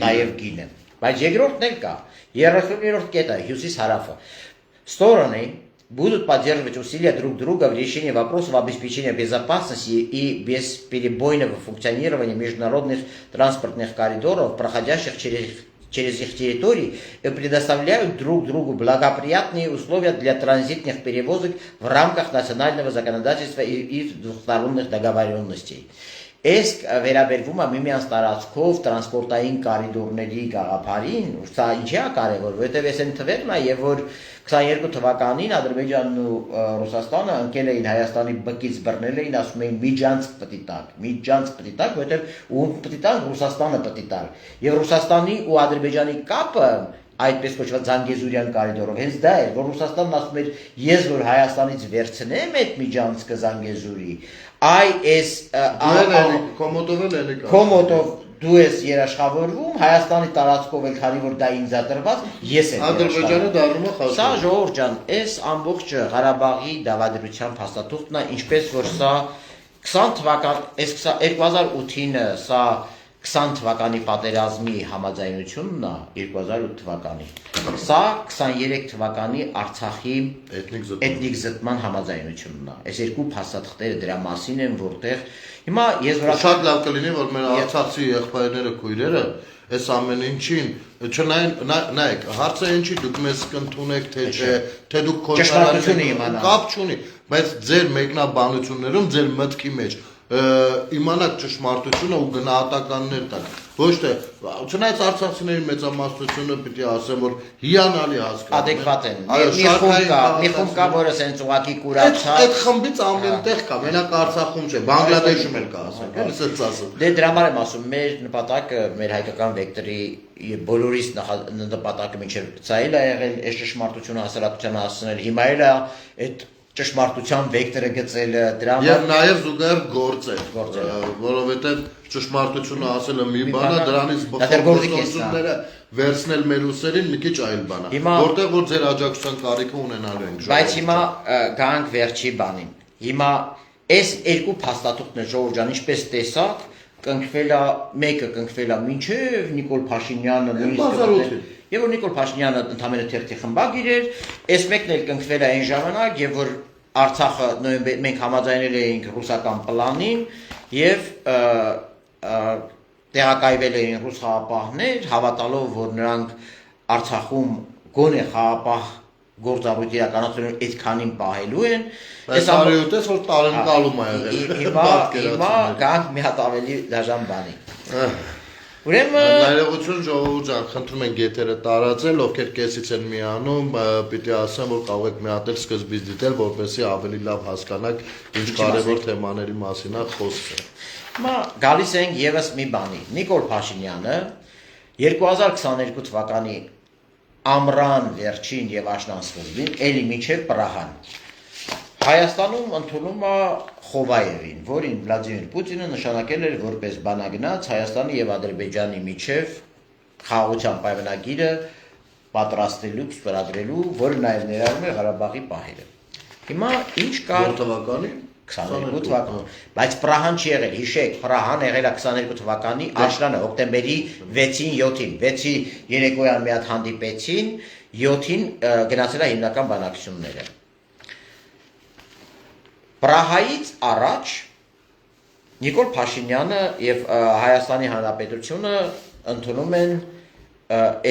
նաեւ գինը։ Բայց երկրորդն էլ կա, 30-րդ կետը, հյուսիս հարավը։ Стороны будут поддерживать усилия друг друга в решении вопросов обеспечения безопасности и бесперебойного функционирования международных транспортных коридоров, проходящих через их территории, и предоставляют друг другу благоприятные условия для транзитных перевозок в рамках национального законодательства и двухсторонних договоренностей. Այս վերաբերվում է միմյանց տարածքով տրանսպորտային կարիդորների գաղափարին, սա ինչի է կարևոր, որովհետև այս այն թվերն է, եւ որ 22 թվականին Ադրբեջանն ու Ռուսաստանը ընկել էին Հայաստանի բկից բռնել էին, ասում էին Միջանցք պետք է տակ, որովհետև ում պետք է տակ Ռուսաստանը պետք է տակ։ Եվ Ռուսաստանի ու Ադրբեջանի կապը այդպես կոչված Զանգեզուրյան կարիդորով հենց դա էր, որ Ռուսաստանն ասում էր, ես որ Հայաստանից վերցնեմ այդ Միջանցքը Զանգեզուրի, այ այս կոմոտով դու ես երաշխավորվում Հայաստանի տարածքով էլ քանի որ դա ինձ է տրված, ես եմ Ադրբեջանը դառնում է խաղաղ։ Սա ժողովուրդ ջան, այս ամբողջը Ղարաբաղի դավադրության փաստաթուղթն է, ինչպես որ սա 20 թվական, այս 2008-ը սա 20 թվականի պատերազմի համաձայնությունն է 2008 թվականի։ Սա 23 թվականի Արցախի էթնիկ զտման համաձայնությունն է։ Այս երկու փաստաթղթերը դրա մասին են, որտեղ հիմա ես շատ լավ կլինի, որ մեր արցախցի եղբայրները, քույրերը այս ամեն ինչին չնայեն, նայեք, հարցը ինչի դուք մեզ կընդունեք, թե չէ, թե դուք կոնտրոլացիոն կապ չունի, բայց ձեր մեկնաբանություններում, ձեր մտքի մեջ իմանաք ճշմարտությունը ու գնահատականներ տակ։ Ոչ թե չնայած արցախցիների մեծամասնությունը պիտի ասեմ, որ հիանալի հասկանում adekvat են։ Մի խումբ կա, որը սենց ուղակի կուրացա։ Այդ խմբից ամենտեղ կա, մենակ Արցախում չէ, Բանգլադեշում էլ կա, ասենք, էլի սենց ասում։ Դե դրա համար եմ ասում, մեր նպատակը, մեր հայկական վեկտորի բոլորիս նպատակը մինչև ցայել է եղել, այս ճշմարտությունը հասարակությանը հասցնել, հիմա էլ է այդ ճշմարտության վեկտորը գծելը դրա եւ նաեւ զուգահեռ գործել, որովհետեւ ճշմարտությունը ասելը մի բան է, դրանից բխողությունները վերցնել մեր ուսերին մի քիչ այլ բան է, որտեղ որ ձեր աջակցության կարիքը ունենալու ենք։ Բայց հիմա գանք վերջի բանին։ Հիմա այս երկու փաստաթուղթն ժողովուրդ ջան, ինչպես տեսակ, կնքվել է, մեկը կնքվել է մինչև Նիկոլ Փաշինյանը նույնիսկ եւ որ Նիկոլ Փաշինյանը ընդամենը թերթի խմբագիր էր, այս մեկն էլ կնքվել է այն ժամանակ, եւ որ Արցախը մենք համաձայնել էինք ռուսական պլանին եւ տեղակայվել էին ռուս խաղապահներ, հավատալով, որ նրանք Արցախում գոնե խաղապահ գործառույթ իրականացնելու այդքանին պահելու են։ Այս արյութես որ տարընկալում է եղել։ Հիմա գանք մի հատ ավելի դաժան բանի։ Ուրեմն ներողություն ժողովուրդ ջան, խնդրում ենք եթերը տարածել, ովքեր կեսից են միանում, պիտի ասեմ, որ կարող եք մի հատ էլ սկզբից դիտել, որպեսզի ավելի լավ հասկանաք ինչ կարևոր թեմաների մասին է խոսքը։ Հիմա գալիս ենք եւս մի բանի։ Նիկոլ Փաշինյանը 2022 թվականի ամռան վերջին եւ աշնան սկզբին էլի միջև Պրահան Հայաստանում ընդունում է Խովայևին, որին Վլադիմիր Պուտինը նշանակել էր որպես բանագնաց Հայաստանի եւ Ադրբեջանի միջև խաղաղության պայմանագիրը պատրաստելու, ստորագրելու, որը նաեւ ներառում է Ղարաբաղի պահերը։ Հիմա ինչ կար թվականի 22 թվականի, բայց Պրահան չի եղել, հիշեք, Պրահան եղել է 22 թվականի աշնանը, հոկտեմբերի 6-ին, 7-ին, 6-ի երեկոյան մի հատ հանդիպեցին, 7-ին գնացել է հիմնական բանակցությունները։ Պրահայից առաջ Նիկոլ Փաշինյանը եւ Հայաստանի Հանրապետությունը ընդունում են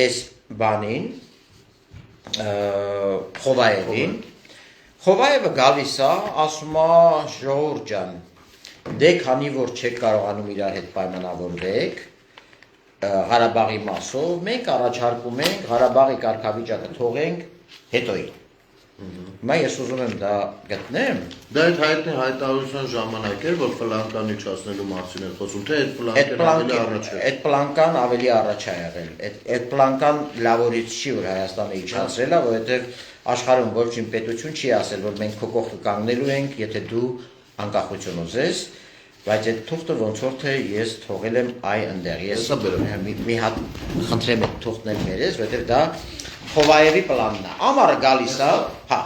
այս բանին, Խովայևին, Խովայևը գալիս է, ասում է ժողովուրդ ջան, դե քանի որ չեք կարողանում իրար հետ պայմանավորվեք Ղարաբաղի մասով, մենք առաջարկում ենք Ղարաբաղի կարգավիճակը թողենք հետոյին։ Հիմա ես ուզում եմ դա գտնեմ։ Դա այդ հայտնի հայտարարության ժամանակ էր, որ պլանկան իջացնելու մասին էր խոսում, թե այդ պլանկան ավելի առաջ է։ Այդ պլանկան ավելի առաջ է եղել։ Այդ պլանկան լավորից չի, որ Հայաստանը իջացրել է, որովհետև աշխարհում ոչ մի պետություն չի ասել, որ մենք քո կողքը կանգնելու ենք, եթե դու անկախություն ուզես, բայց այդ թուղթը ոնց որ թե ես թողել եմ այ այնտեղ։ Ես մի հատ խնդրեմ այդ թուղթն էլ ներես, որովհետև դա Խովայևի պլանն է։ Ամառը գալիս է, հա,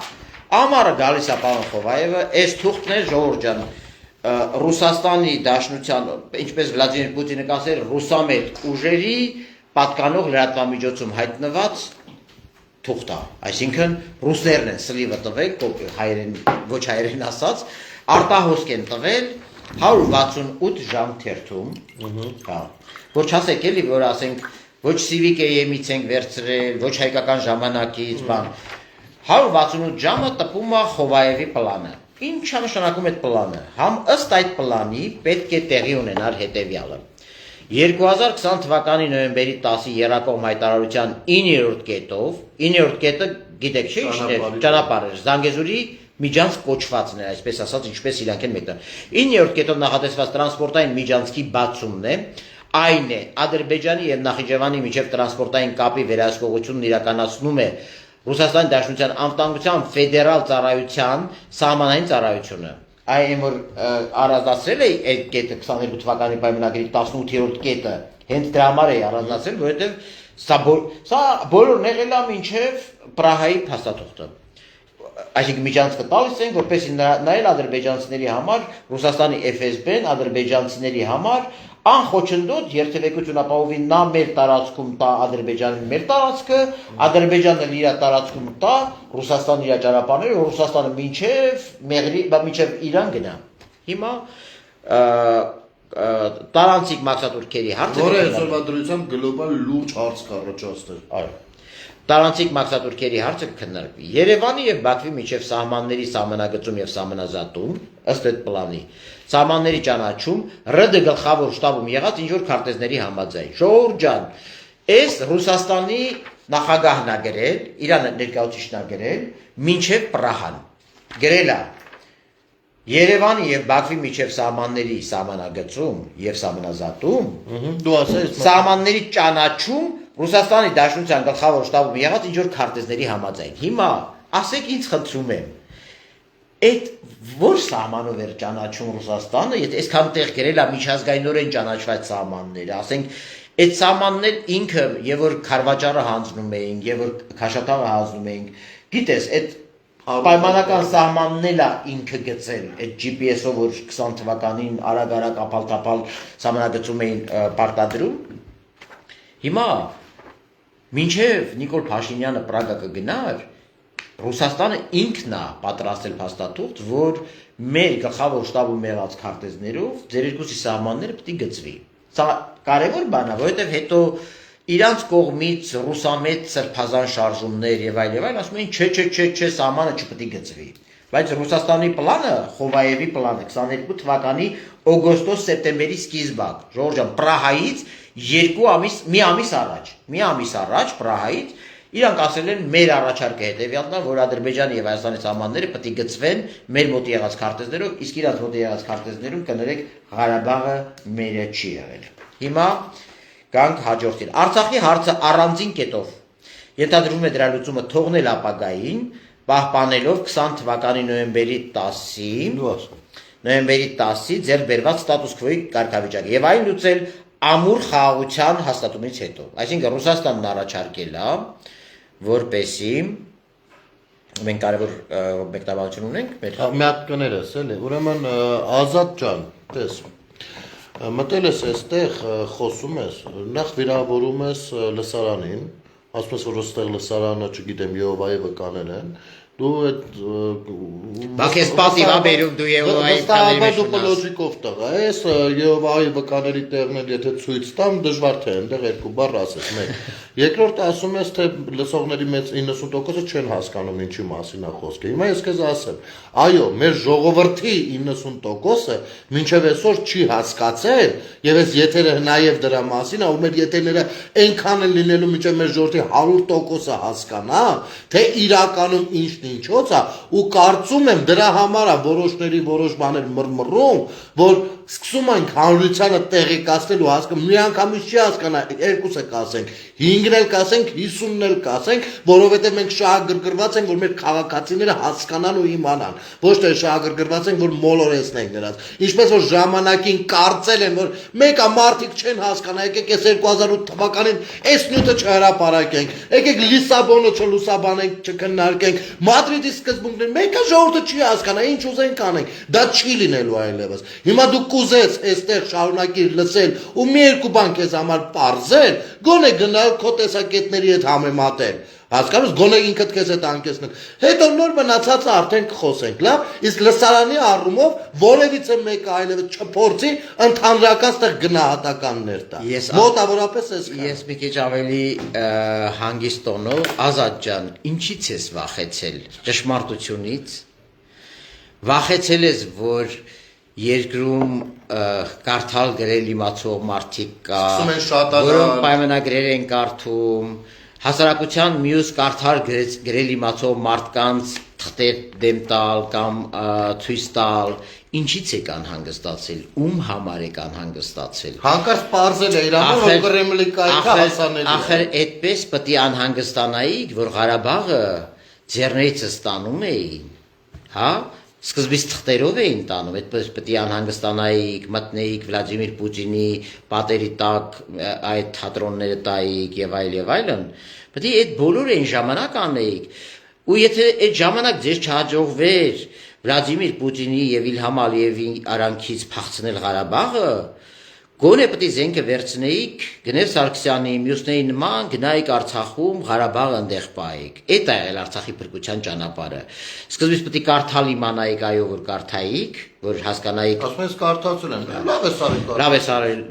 ամառը գալիս է պարոն Խովայևը, այս թուղթն է ժողովուրդ ջան, Ռուսաստանի Դաշնության, ինչպես Վլադիմիր Պուտինը կասեր, ռուսամետ ուժերի պատկանող լրատվամիջոցում հայտնված թուղթ է, այսինքն ռուսերն են սլիվը տվել, հայերեն, ոչ հայերեն ասած, արտահոսք են տվել 168 ժամ թերթում, հա, որ չասեք էլի, որ ասենք ոչ CVK-ից ենք վերցրել, ոչ հայկական ժամանակից, բան, 168 ժամը տպում է Խովայևի պլանը։ Ինչ է նշանակում այդ պլանը։ Համ ըստ այդ պլանի պետք է տեղի ունենար հետևյալը։ 2020 թվականի նոյեմբերի 10-ի Եռակողմ հայտարարության 9-րդ կետով, 9-րդ կետը գիտեք չէ՞ ինչն է, ճանապարհ էր, Զանգեզուրի միջանց կոչվածն է, այսպես ասած, ինչպես իրանք են մեկը։ 9-րդ կետով նախատեսված տրանսպորտային միջանցքի բացումն է, այն է Ադրբեջանի եւ Նախիջևանի միջև տրանսպորտային կապի վերահսկողությունն իրականացնում է Ռուսաստանի Դաշնության անվտանգության ֆեդերալ ծառայության սահմանային ծառայությունը։ Այն որ առանձնացրել է այդ կետը 22 թվականի պայմանագրի 18-րդ կետը, հենց դրա համար է առանձնացրել, որովհետեւ սա բոլորն եղել է մինչև Պրահայի փաստաթուղթը։ Այսինքն միջանցքը տալիս են, որպեսզի նայել ադրբեջանցիների համար, Ռուսաստանի FSB-ն ադրբեջանցիների համար անխոչնդոտ երթևեկություն ապահովի նա մեր տարածքում տա Ադրբեջանին մեր տարածքը, Ադրբեջանը իր տարածքում տա Ռուսաստանը իր ճանապարհները, Ռուսաստանը մինչև Իրան գնա։ Հիմա տարանցիկ մաքսատուրքերի հարցը որը այսօրվա դրությամբ գլոբալ լուրջ հարց կառաջացնել։ Այո։ Տարանցիկ մաքսատուրքերի հարցը կքննարկվի։ Երևանի եւ Բաքվի միջև սահմանների սահմանագծում եւ սահմանազատում, ըստ այդ պլանի, սահմանների ճանաչում, ՌԴ գլխավոր շտաբում եղած ինչ որ քարտեզների համաձայն։ Ժողովուրդ ջան, այս Ռուսաստանի նախագահն է գրել, Իրանը ներկայացուցիչն է գրել, մինչև Պրահան։ Գրել է Երևանի եւ Բաքվի միջև սահմանների սահմանագծում եւ սահմանազատում, դու ասես սահմանների ճանաչում Ռուսաստանի Դաշնության գլխավոր շտաբում եղած ինչ որ քարտեզների համաձայն։ Հիմա ասեք ինձ խնդրում եմ, այդ որ սահմանով էր ճանաչում Ռուսաստանը, եթե այսքան տեղ գրել է միջազգայինորեն ճանաչված սահմանները, ասենք այդ սահմաններ ինքը եւ որ Խարվաճարը հանձնում էին, եւ որ Քաշաթաղը հանձնում էին, գիտես, այդ պայմանական սահմանն է ինքը գծել, այդ GPS-ով որ 20 թվականին արագ-արագ ապալ-տապալ սահմանագծում էին պարտադրում։ Հիմա Մինչև Նիկոլ Փաշինյանը Պրագա կգնար, Ռուսաստանը ինքն է պատրաստել փաստաթուղթ, որ մեր գլխավոր շտաբում եղած քարտեզներով ձեր երկուսի սահմանները պետք է գծվի։ Սա կարևոր բան է, որովհետև հետո իրանց կողմից ռուսամետ սրբազան շարժումներ եւ այլ, ասում էին չէ, սահմանը չպետք է գծվի։ Բայց Ռուսաստանի պլանը, Խովայևի պլանը 22 թվականի օգոստոս-սեպտեմբերի սկիզբակ, Ժողովուրդ ջան, Պրահայից մի ամիս առաջ Պրահայից իրանք ասել են մեր առաջարկը հետևյալն է, որ Ադրբեջանի եւ Հայաստանի սահմանները պետք է գծվեն մեր մոտ եղած քարտեզներով, իսկ իրանց մոտ եղած քարտեզներում կներեք Ղարաբաղը մերը չի եղել։ Հիմա գանք հաջորդին։ Արցախի հարցը առանձին կետով ենթադրվում է դրա լուծումը թողնել ապագային, պահպանելով 20 թվականի նոյեմբերի 10-ի ձեռք բերված ստատուս քվոյի կարգավիճակը եւ այն լուծել ամուր խաղաղության հաստատումից հետո։ Այսինքն Ռուսաստանն առաջարկել է, որպեսի մենք կարևոր մեկնաբանություն ունենք մեր մի հատ կներես էլի, ուրեմն Ազատ ջան, տես մտել ես այստեղ խոսում ես, նախ վիրավորում ես լսարանին, ասում ես որ այստեղ լսարանը, չգիտեմ, Եհովայի վկաներ են, դու այդ Բաք ես պատիվ աբերում դու Եհովայի վկաների դու լոջիկով տղա ես Եհովայի վկաների տեղն էլ եթե ցույց տամ դժվար թե այնտեղ երկու բառ ասես մեկ երկրորդ ասում ես թե լսողների մեծ 90%-ը չեն հասկանում ինչի մասին է խոսքը հիմա ես քեզ ասեմ այո մեր ժողովրդի 90%-ը մինչև այսօր չի հասկացել եւ այս եթերը նաեւ դրա մասին է ու մեր եթերները այնքան են լինելու մինչև մեր ժողովրդի 100%-ը հասկանա թե իրականում ինչն ինչոց է ու կարծում եմ դրա համար է որոշների որոշ բաներ մռմռում որ սկսում ենք հանրությանը տեղեկացնել ու հասկանում մի անգամից չի հասկանա երկուսը կասենք 5-ն էլ կասենք 50-ն էլ կասենք որովհետև մենք շահագրգռված ենք որ մեր քաղաքացիները հասկանան ու իմանան ոչ թե շահագրգռված ենք որ մոլորեցնենք նրանց ինչպես որ ժամանակին կարծել են որ մեկը մարդիկ չեն հասկանա եկեք այս 2008 թվականին այս նյութը չհրապարակենք եկեք Լիսաբոնը չլուսաբանենք չքննարկենք Մադրիդի սկզբունքները մեկը ժողովուրդը չի հասկանա ինչ ուզենք անենք դա չի լինելու այլևս հիմա դու կուզես այստեղ շարունակիր լսել ու մի երկու բան քեզ համար պարզել գոնե գնալ քո տեսակետների հետ համեմատել հասկանու՞ս գոնե ինքդ քեզ հետ անկեցնել հետո նոր մնացածը արդեն կխոսենք լավ իսկ լսարանի առումով որևիցե մեկը այլևս չփորձի ընդհանրական ստեղ գնահատականներ տա մոտավորապես էսքան ես մի քիչ ավելի հանգիստ տոնով Ազատ ջան ինչից ես վախեցել ճշմարտությունից վախեցել ես որ երկրում կարդալ գրել իմացող մարդիկ կա որոնք պայմանագրեր են կարդում հասարակության մյուս կարդալ գրել իմացող մարդկանց թղթեր դեմ տալ կամ ցույց տալ ինչից եք անհանգստացել ում համար եք անհանգստացել հանկարծ պարզել է իրանը որ Կրեմլի կայքը հասանելի ախր այդպես պետք է անհանգստանայիք որ Ղարաբաղը ձեռներիցս ստանում էին հա Սկզբից թղթերով էին տանում, այդպես պետք է անհանգստանայիք, մտնեիք Վլադիմիր Պուտինի պատերի տակ այդ թատրոնները տայիք եւ այլն, պետք է այդ բոլորը այն ժամանակ անեիք։ Ու եթե այդ ժամանակ ձեզ չհաջողվեր Վլադիմիր Պուտինի եւ Իլհամ Ալիևի արանքից փախցնել Ղարաբաղը, գոնե պետք է զենքը վերցնեիք, Գներ Սարգսյանի, մյուսների նման գնայիք Արցախում, Ղարաբաղը ընդեղ պայիք։ Էդ է եղել Արցախի փրկության ճանապարհը։ Սկզբից պետք է կարդալ իմանայիք, այո, որ կարդայիք, որ հասկանայիք։ Ասում ես կարդացել եմ,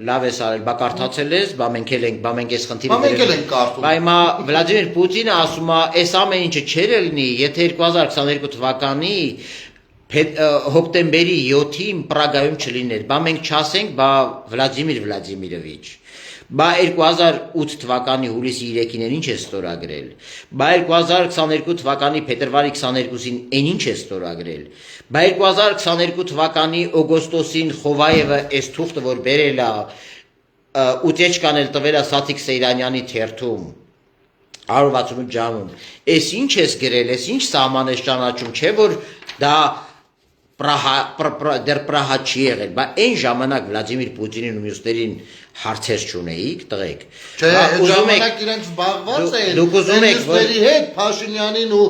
լավ ես արել, բա կարդացել ես, բա մենք էլ ենք, բա մենք այս խնդիրը մենք էլ ենք կարդում։ Բա հիմա Վլադիմիր Պուտինը ասում է, այս ամեն ինչը չէր լինի, եթե 2022 թվականի հոկտեմբերի 7-ին Պրագայում չլիներ, բա մենք չասենք, բա Վլադիմիր Վլադիմիրովիչ, բա 2008 թվականի հուլիսի 3-ին ինչ է ստորագրել, բա 2022 թվականի փետրվարի 22-ին ինչ է ստորագրել, բա 2022 թվականի օգոստոսին Խովայևը այս թուղթը որ բերել է ուտեչկան էլ տվել է Սաթիկ Սեյրանյանի թերթում 168 ժամում, այս ինչ ես գրել, այս ինչ սահման ես ճանաչում, չէ որ դա դեռ Պրահա չի եղել, բա այն ժամանակ Վլադիմիր Պուտինին ու մյուսներին հարցեր չունեիք, տղեկ։ Չէ, այդ ժամանակ իրենք զբաղված էին։ Դուք ուզում եք որ հետ Փաշինյանին ու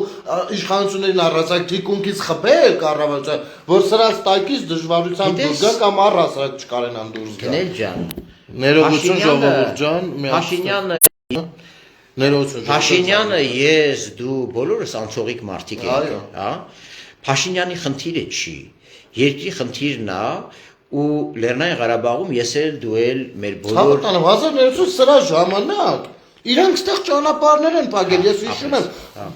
իշխանություններին առասակ թիկունքից խփել կառավարության, որ սրանց տակից դժվարությամբ դուրս գան կամ առասակ չկարենան դուրս գալ։ Գնել ջան։ Ներողություն ժողովուրդ ջան, Փաշինյանը Ներողություն։ Փաշինյանը ես դու բոլորս անցողիկ մարդիկ ենք, հա։ Փաշինյանի խնդիրը չի։ Երկրի խնդիրն է ու Լեռնային Ղարաբաղում ես էլ դու էլ մեր բոլոր Ցավտանը 1900 սրա ժամանակ իրանք ստեղ ճանապարհներ են փակել, ես հիշում եմ,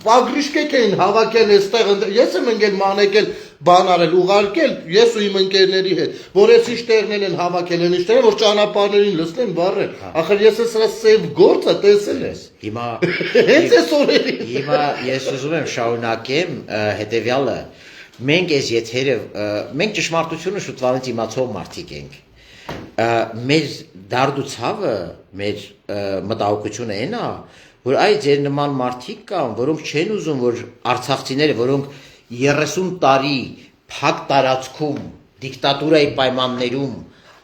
պագրիշկեկ էին հավաքել այստեղ, ես եմ ընկել մանեկել բան արել, ուղարկել, ես ու իմ ընկերների հետ, որ այս ինչ տեղներ են հավաքել, են ինչ տեղեր, որ ճանապարհներին լցնեն բառեր։ Ախր ես սրա սև գործը տեսել եմ։ Հիմա Հենց այս օրերին։ Հիմա ես ուզում եմ շարունակեմ հետեւյալը։ Մենք այս եթերը մենք ճշմարտությունը շուտվանից իմացող մարդիկ ենք։ Մեր դարդուցավը, մեր մտահոգությունը այն է, որ այ ձեր նման մարդիկ կան, որոնք չեն ուզում, որ արցախցիները, որոնք 30 տարի փակ տարածքում դիկտատուրայի պայմաններում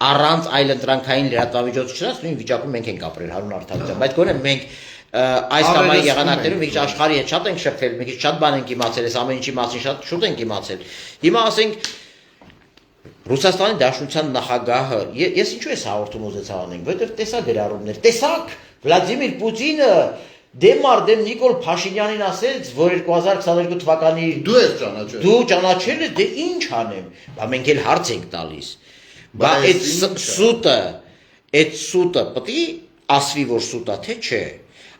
առանց այլընտրանքային լրատվամիջոցությունից նույն վիճակում մենք ենք ապրել Հարուն Արտավազյան, բայց գոնե մենք այս կամ այն եղանակներում մի քիչ աշխարհի հետ շատ ենք շփվել, մի քիչ շատ բան ենք իմացել, այս ամեն ինչի մասին շատ շուտ ենք իմացել։ Հիմա ասենք Ռուսաստանի Դաշնության նախագահը ես ինչու ես հաղորդում ուզեցա անենք, որովհետև տեսա գրառումներ, տեսակ Վլադիմիր Պուտինը դեմ Նիկոլ Փաշինյանին ասեց, որ 2022 թվականի Դու ես ճանաչել։ Դու ճանաչել ես, դե ինչ անեմ։ Բա մենք էլ հարց ենք տալիս։ Բա այդ սուտը պետք է ասվի, որ սուտ է, թե չէ։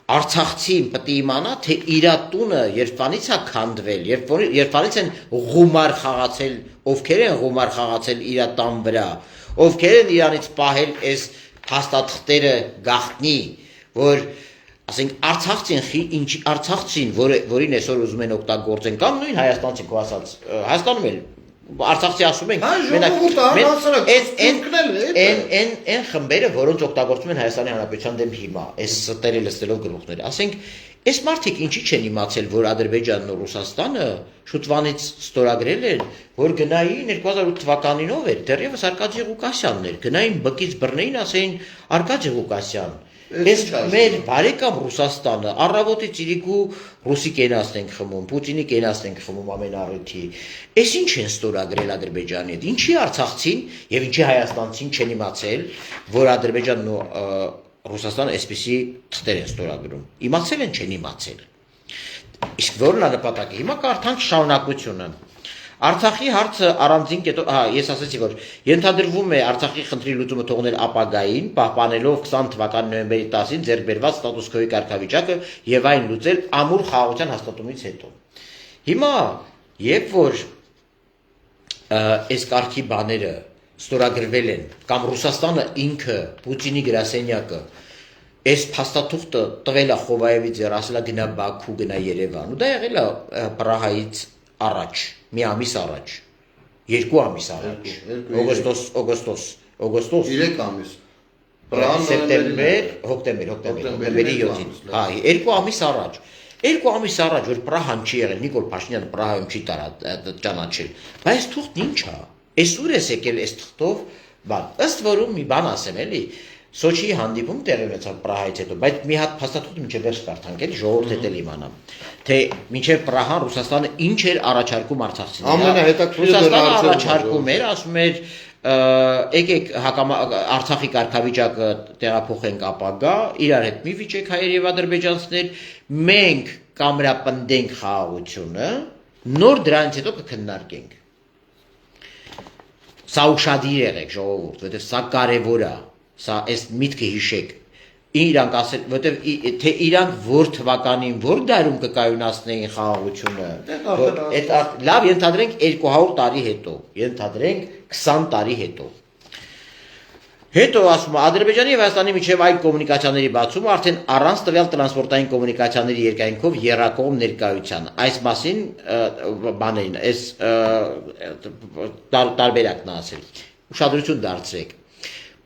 Արցախցին պետք է իմանա, թե իր տունը երբանից է քանդվել, երբանից են գումար խաղացել, ովքեր են գումար խաղացել իր տան վրա, ովքեր են իրանից պահել այս փաստաթղթերը գախտնի, որ ասենք Արցախցին, որին այսօր ուզում են օգտագործեն, կամ նույն հայաստանցին քո ասած, Հայաստանում էլ Արցախցի ասում ենք, այն խմբերը, որոնց օգտագործում են Հայաստանի Հանրապետության դեմ հիմա, այս ստերը լսելով գլուխները, ասենք, այս մարդիկ ինչի չեն իմացել, որ Ադրբեջանն ու Ռուսաստանը շուտվանից ստորագրել են, որ գնային 2008 թվականին ով էր, դեռևս Արկադի Ղուկասյանն էր, գնային բկից բռնեին, ասեին Արկադի Ղուկասյան, Ես մեր բարեկամ Ռուսաստանը առավոտից իրիկու ռուսի կենասն ենք խմում, Պուտինի կենասն ենք խմում ամեն առիթի։ Էս ինչ են ստորագրել Ադրբեջանի հետ։ Ինչի Արցախցին եւ ինչի Հայաստանցին չեն իմացել, որ Ադրբեջանն ու Ռուսաստանը այսպիսի թղթեր են ստորագրում։ Իմացել են, չեն իմացել։ Իսկ որն է նպատակը։ Հիմա կարդանք շարունակությունը։ Արցախի հարցը առանձին կետո, ես ասացի, որ ենթադրվում է Արցախի խնդրի լուծումը թողնել ապագային, պահպանելով 20 թվականի նոյեմբերի 10-ին ձեռք բերված ստատուս քոյի կարգավիճակը եւ այն լուծել ամուր խաղաղության հաստատումից հետո։ Հիմա, երբ որ այս կարգի բաները ստորագրվել են, կամ Ռուսաստանը ինքը Պուտինի գրասենյակը այս փաստաթուղթը տվել է Խովայևի ձեռ, ասել է գնա Բաքու, գնա Երևան, ու դա եղել է Պրահայից առաջ, մի ամիս առաջ, 2 ամիս առաջ, օգոստոս, 3 ամիս, սեպտեմբեր, հոկտեմբերի 7-ին, 2 ամիս առաջ, 2 ամիս առաջ, որ Պրահան չի եղել, Նիկոլ Փաշինյանը Պրահայում չի ճանաչել, բայց թուղթն ինչ է, այս ուր ես եկել այս թղթով, ըստ որում մի բան ասեմ էլի, Սոչիի հանդիպում տեղի ունեցավ Պրահայից հետո, բայց մի հատ փաստաթուղթ մինչև վերջ կարդանք, էլի ժողովուրդը էլ իմանա, թե մինչև Պրահան Ռուսաստանը ինչ էր առաջարկում արցախցիներին։ Ռուսաստանը առաջարկում էր, ասում էր, եկեք Արցախի կարգավիճակը տեղափոխենք ապագա, իրար հետ մի վիճեք հայեր եւ ադրբեջանցիներ, մենք կամրապնդենք խաղաղությունը, նոր դրանից հետո կքննարկենք։ Սա ուշադիր եղեք ժողովուրդ, որովհետեւ սա կարևոր է։ Սա այս միտքը հիշեք, իրանք ասել, որովհետև թե իրանք որ թվականին, որ դարում կկայունացնեին խաղաղությունը, լավ ենթադրենք 200 տարի հետո, ենթադրենք 20 տարի հետո։ Հետո ասում է Ադրբեջանի եւ Հայաստանի միջև այլ կոմունիկացիաների բացումը արդեն առանց տվյալ տրանսպորտային կոմունիկացիաների երկայնքով երակողմ ներկայության։ Այս մասին բաներին, այս տարբերակն ասել։ Ուշադրություն դարձրեք։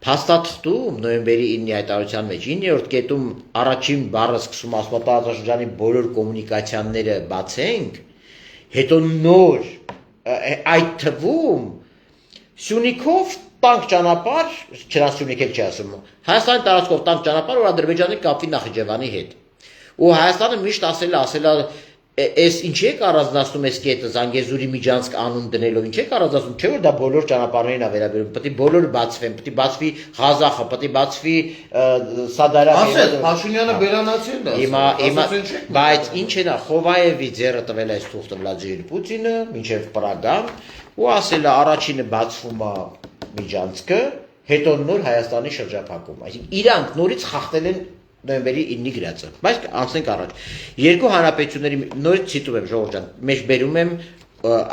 Փաստաթղթում նոյեմբերի 9-ի հայտարարության մեջ 9-րդ կետում առաջին բառը սկսում ասում տարածաշրջանի բոլոր կոմունիկացիաները բացենք, հետո նոր այդ թվում Սյունիքով տանկ ճանապարհ, չնայած Սյունիք էլ չի ասում, Հայաստանի տարածքով տանկ ճանապարհ, որ Ադրբեջանի կապվի Նախիջևանի հետ։ Ու Հայաստանը միշտ ասել է Այս ինչ եք առանձնացնում այս կետը Զանգեզուրի Միջանցք անուն դնելով ինչ եք առանձնացնում չէ որ դա բոլոր ճանապարհներին է վերաբերում պետք է բոլորը բացվեն պետք է բացվի Ղազախը պետք է բացվի Սադարակը ասել Փաշինյանը բերանացի է դա հիմա բայց ինչ է դա Խովայևի ձեռը տվել այս թուղթը Վլադիմիր Պուտինը մինչև Պրագան ու ասել է առաջինը բացվում է Միջանցքը հետո նոր Հայաստանի շրջափակում այսինքն իրանք նորից խախտել են նոյեմբերի 9-ի գրածը բայց անցնենք առաջ երկու հանրապետությունների նորից ցիտում եմ ժողովուրդ ջան մեջ բերում եմ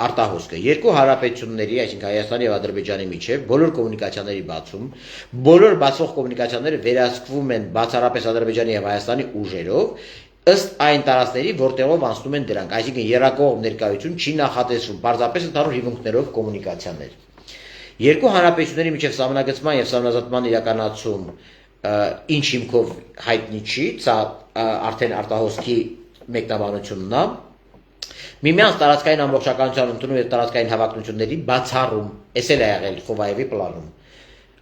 արտահոսքը երկու հանրապետությունների այսինքն Հայաստանի եւ Ադրբեջանի միջեւ բոլոր կոմունիկացիաների բացում բոլոր բացող կոմունիկացիաները վերահսկվում են բացառապես Ադրբեջանի եւ Հայաստանի ուժերով ըստ այն տարածքների որտեղով անցնում են դրանք այսինքն երակողմ ներկայություն չի նախատեսվում պարզապես ընդհանուր հիվունքներով կոմունիկացիաներ երկու հանրապետությունների միջև սահմանագծման եւ սահմանազատման իրականացում ինչ հիմքով հայտնի չի, սա արդեն արտահոսքի մեկնաբանությունն է։ Միմյանց տարածքային ամբողջականության ընդունում եւ տարածքային հավակնությունների բացառում, էս էլ է եղել Խովայևի պլանում։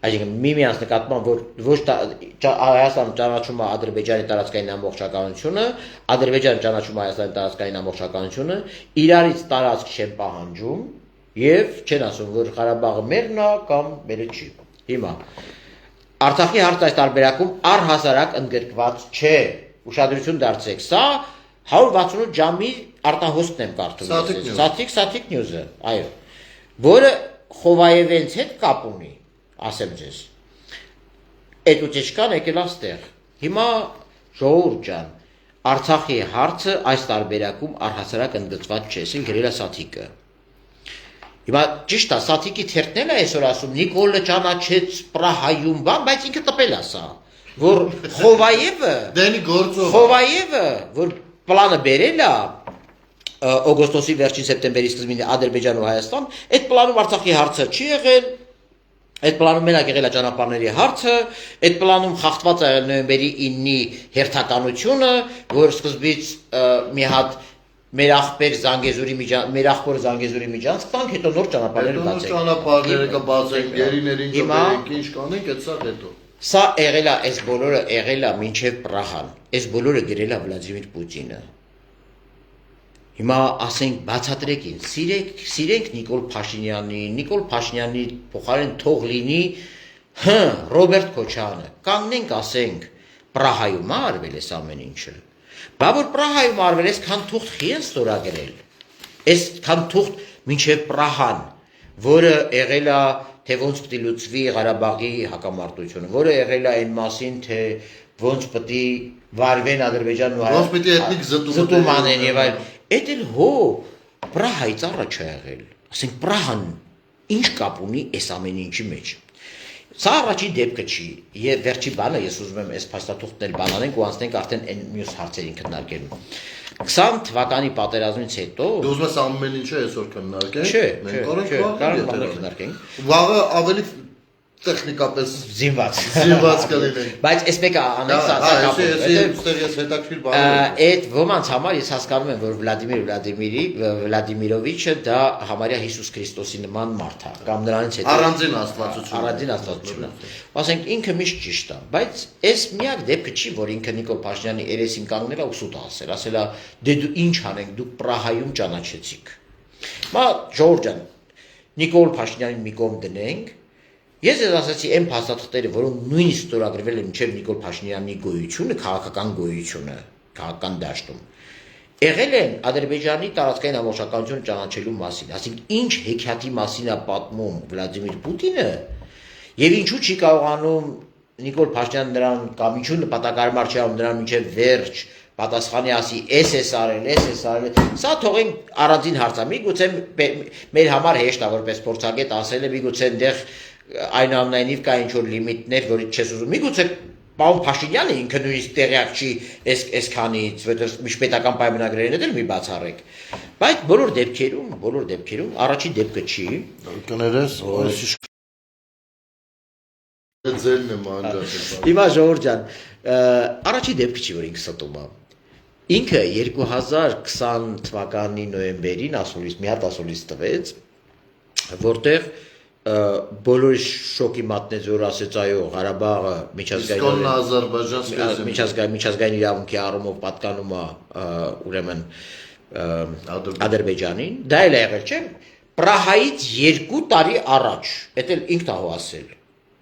Այսինքն միմյանց նկատմամբ որ ոչ Հայաստանը ճանաչում է Ադրբեջանի տարածքային ամբողջականությունը, Ադրբեջանը ճանաչում է Հայաստանի տարածքային ամբողջականությունը, իրարից տարածք չեն պահանջում եւ չեն ասում որ Ղարաբաղը մերն է կամ մերը չի։ Հիմա Արցախի հարցը այս տարբերակում առհասարակ ընդգրկված չէ։ Ուշադրություն դարձրեք, սա 168 ժամի արտահոսքն եմ կարդում։ Սաթիկ նյուզը, այո։ Որը Խովայևենց հետ կապ ունի, ասեմ ձեզ։ Այդ ուտեչկան եկել աստեղ։ Հիմա ժողովուրդ ջան, Արցախի հարցը այս տարբերակում առհասարակ ընդգրկված չէ, ասին գրել է Սաթիկը։ Հիմա ճիշտ է, Սաթիկի թերթն է այսօր ասում Նիկոլը ճանաչեց Պրահայում բան, բայց ինքը տպել է սա, որ Խովայևը, որ պլանը բերել է օգոստոսի վերջին սեպտեմբերի սկզբին Ադրբեջան ու Հայաստան, այդ պլանում Արցախի հարցը չի եղել, այդ պլանում մենակ եղել է ճանապարհների հարցը, այդ պլանում խախտված է եղել նոյեմբերի 9-ի հերթականությունը, որ սկզբից մի հատ մեր աղբոր Զանգեզուրի Միջանցք տանք, հետո նոր ճանապարհներ բացենք։ Ճանապարհները կբացենք, գերիներին կբերենք, ինչ կանենք, այդ սա հետո։ Սա եղել է, այս բոլորը եղել է մինչև Պրահան։ Այս բոլորը գրել է Վլադիմիր Պուտինը։ Հիմա ասենք բացատրեք ինձ, սիրենք Նիկոլ Փաշինյանի փոխարեն թող լինի Ռոբերտ Քոչարյանը։ Կանգնենք ասենք Պրահայում է արվել այս ամեն ինչը։ Բա որ Պրահայում արվել այսքան թուղթ չի են ստորագրել։ Այսքան թուղթ մինչև Պրահան, որը եղել է թե ոնց պետք է լուծվի Ղարաբաղի հակամարտությունը, որը եղել է այն մասին, թե ոնց պետք է վարվեն Ադրբեջանն ու Ոնց պետք է էթնիկ զտում անեն եւ այլ։ Էդ էլ Պրահայից առաջ է եղել։ Ասենք Պրահան ինչ կապ ունի այս ամեն ինչի մեջ։ Սա առաջի դեպքը չի, եւ վերջի բանը ես ուզում եմ այս փաստաթուղթն էլ բանանենք ու անցնենք արդեն այն մյուս հարցերին քննարկելու։ 20 թվականի պատերազմից հետո Դու ուզում ես ամեն ինչը այսօր քննարկենք։ Չէ, մենք կարող քննարկենք։ Վաղը ավելի տեխնիկապես զինված կլինենք։ Բայց այս մեկը անենք սա կապը։ Ես հետաքրքիր բան եմ։ Այդ ոմանց համար ես հասկանում եմ, որ Վլադիմիրովիչը դա համարյա Հիսուս Քրիստոսի նման մարդ է, կամ նրանից հետո առանձին աստվածություն։ Առանձին աստվածություն։ Ասենք ինքը միշտ ճիշտ է, բայց այս միակ դեպքը չի, որ ինքը Նիկոլ Փաշինյանի երեսին կանգնել է ու սուտ ասել է, դե դու ինչ անենք, դուք Պրահայում ճանաչեցիք։ Մա Ժորժ ջան, Նիկոլ Փաշինյանին մի կողմ դնենք։ Ես ես ասացի այն փաստաթղթերը, որոնք նույնիսկ ստորագրվել են մինչև Նիկոլ Փաշինյանի գոյությունը, քաղաքական գոյությունը, քաղաքական դաշտում, եղել են Ադրբեջանի տարածքային ամբողջականությունը ճանաչելու մասին, ասենք ինչ հեքիաթի մասին է պատմում Վլադիմիր Պուտինը, եւ ինչու չի կարողանում Նիկոլ Փաշինյանը նրան կամ ինչու նպատակարար չի անում նրան մինչև վերջ պատասխանի ասի, էս արել, սա թողենք առանձին հարց է, միգուցե մեր համար հեշտ է որպես փորձագետ ասել է, միգուցե այնտեղ այնուամենայնիվ կա ինչ-որ լիմիտներ, որից չես ուզում։ Միգուցե պարոն Փաշինյանը ինքը նույնիսկ տեղյակ չի այսքանից, որտեղ միջպետական պայմանագրերին էլ մի բացառեք։ Բայց բոլոր դեպքերում առաջի դեպքը չի։ Կներես, ձերն եմ անջատել։ Հիմա Ժորժ ջան, առաջի դեպքը չի, որ ինքը ստում է։ Ինքը 2020 թվականի նոյեմբերին մի հատ ասուլիս տվեց, որտեղ բոլորի շոկի մատնեց, որ ասեց այո, Ղարաբաղը միջազգային իրավունքի առումով պատկանում է ուրեմն Ադրբեջանին, դա էլ եղել չէ, Պրահայից 2 տարի առաջ, դա էլ ինքն ահ ասել,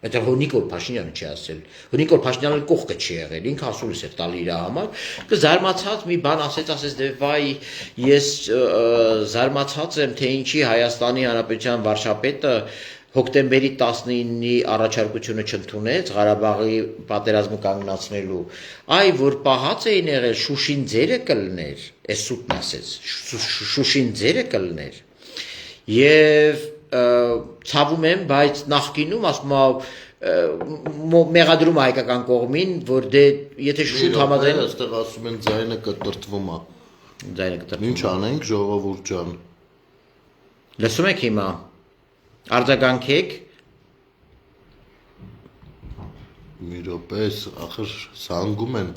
դա Նիկոլ Փաշինյանը չի ասել, Նիկոլ Փաշինյանը կողքը չի եղել, ինքը ասուլիս էր տալի իր համար, զարմացած մի բան ասեց դե վայ, ես զարմացած եմ, թե ինչի Հայաստանի Հանրապետության վարչապետը հոկտեմբերի 19-ի առաջարկությունը չընդունեց Ղարաբաղի պատերազմը կանգնացնելու, այ որ պահած էին եղել Շուշին ձերը կլներ, այս սուտն ասեց, Շուշին ձերը կլներ, եւ ցավում եմ, բայց նախկինում ասում մեղադրում հայկական կողմին, որ դե եթե շուտ համաձայն այստեղ ասում են ձայնը կտրտվում է։ Ձայնը կտրտվում։ Ինչ անենք ժողովուրդ ջան։ Լսում եք հիմա։ Արձագանքեք։ Մի րոպե, ախր սանգում են։